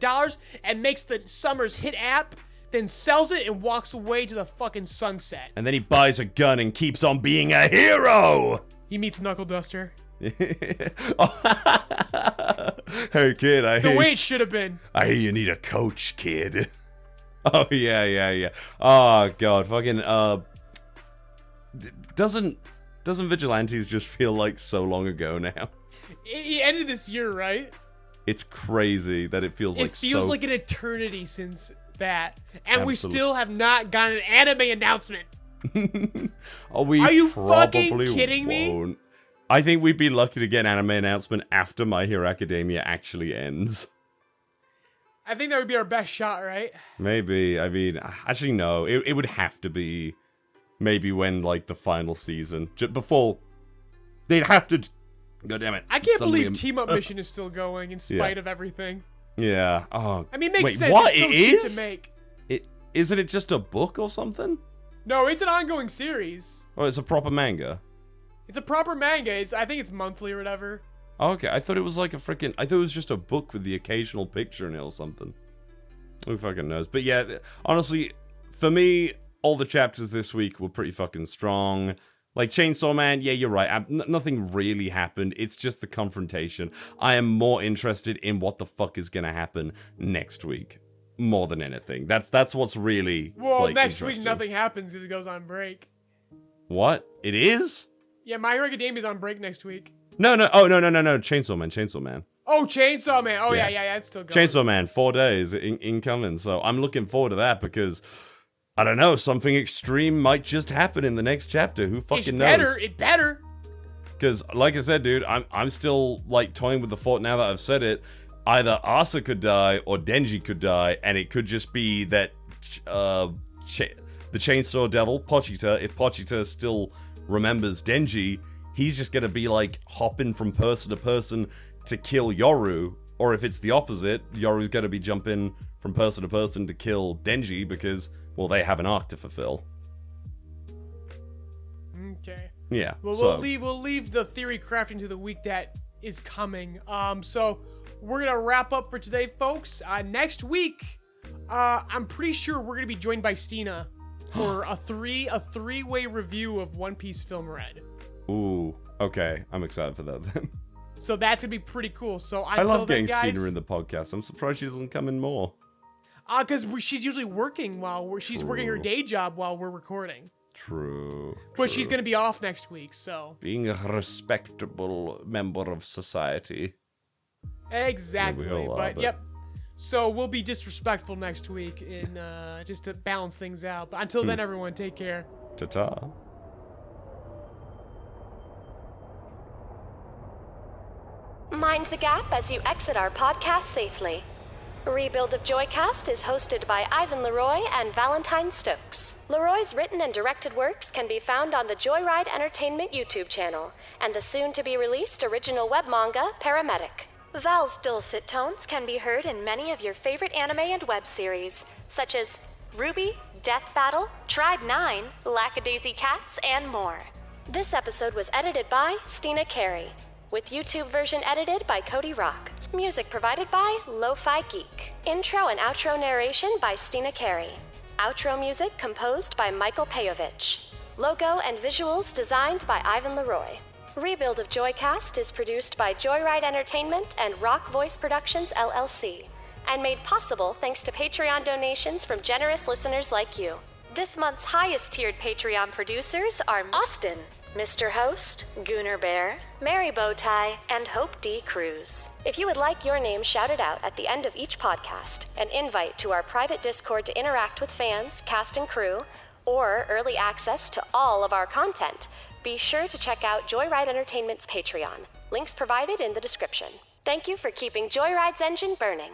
and makes the Summers hit app, then sells it and walks away to the fucking sunset. And then he buys a gun and keeps on being a hero! He meets Knuckle Duster. Hey kid, The way it should have been. I hear you need a coach, kid. Oh yeah. Oh god, fucking doesn't Vigilantes just feel like so long ago now? It ended this year, right? It's crazy that it feels like so... It feels like an eternity since that. And we Absolutely. still have not gotten an anime announcement. Are you fucking kidding me? I think we'd be lucky to get an anime announcement after My Hero Academia actually ends. I think that would be our best shot, right? Maybe. I mean, actually no. It would have to be maybe when, like, the final season. Before... They'd have to... God damn it. I can't believe Team Up Mission is still going in spite of everything. Yeah. Oh. I mean, it makes wait, sense. what? It's so It cheap is? to make. Isn't it just a book or something? No, it's an ongoing series. Oh, it's a proper manga. It's a proper manga. I think it's monthly or whatever. Oh, okay, I thought it was like a freaking... I thought it was just a book with the occasional picture in it or something. Who fucking knows? But yeah, honestly, for me, all the chapters this week were pretty fucking strong. Like, Chainsaw Man, yeah, you're right. Nothing really happened. It's just the confrontation. I am more interested in what the fuck is gonna happen next week. More than anything. That's what's really, Well, like, next week interesting. nothing happens because it goes on break. What? It is? Yeah, My Hero Academia is on break next week. No. Oh, no. Chainsaw Man. Oh, Chainsaw Man. Oh, Yeah. yeah, it's still going. Chainsaw Man, 4 days incoming. So I'm looking forward to that because, I don't know, something extreme might just happen in the next chapter. Who fucking knows? It better. Because, like I said, dude, I'm still, like, toying with the thought now that I've said it. Either Asa could die or Denji could die, and it could just be that the Chainsaw Devil, Pochita, if Pochita still remembers Denji, he's just gonna be, like, hopping from person to person to kill Yoru. Or if it's the opposite, Yoru's gonna be jumping from person to person to kill Denji because, well, they have an arc to fulfill. Okay. Yeah. Well, so. we'll leave the theory crafting to the week that is coming. So we're gonna wrap up for today, folks. Next week, I'm pretty sure we're gonna be joined by Steena for a three-way review of One Piece Film Red. Ooh. Okay. I'm excited for that then. So that's gonna be pretty cool. So I until love then, getting guys, Steena in the podcast. I'm surprised she doesn't come in more. Because she's usually working she's working her day job while we're recording. True. But she's gonna be off next week, so. Being a respectable member of society. Exactly. Yeah, we all are, But but- yep. So we'll be disrespectful next week in just to balance things out. But until then, everyone, take care. Ta-ta. Mind the gap as you exit our podcast safely. Rebuild of JoyCast is hosted by Ivan LeRoy and Valentine Stokes. LeRoy's written and directed works can be found on the Joyride Entertainment YouTube channel and the soon-to-be-released original web manga, Paramedic. Val's dulcet tones can be heard in many of your favorite anime and web series, such as Ruby, Death Battle, Tribe 9, Lackadaisy Cats, and more. This episode was edited by Steena Carey, with YouTube version edited by Cody Rock. Music provided by Lo-Fi Geek. Intro and outro narration by Steena Carey. Outro music composed by Michael Pejovich. Logo and visuals designed by Ivan LeRoy. Rebuild of JoyCast is produced by Joyride Entertainment and Rock Voice Productions LLC, and made possible thanks to Patreon donations from generous listeners like you. This month's highest tiered Patreon producers are Austin, Mr. Host, Gooner Bear, Mary Bowtie, and Hope D. Cruz. If you would like your name shouted out at the end of each podcast, an invite to our private Discord to interact with fans, cast and crew, or early access to all of our content, be sure to check out Joyride Entertainment's Patreon. Links provided in the description. Thank you for keeping Joyride's engine burning.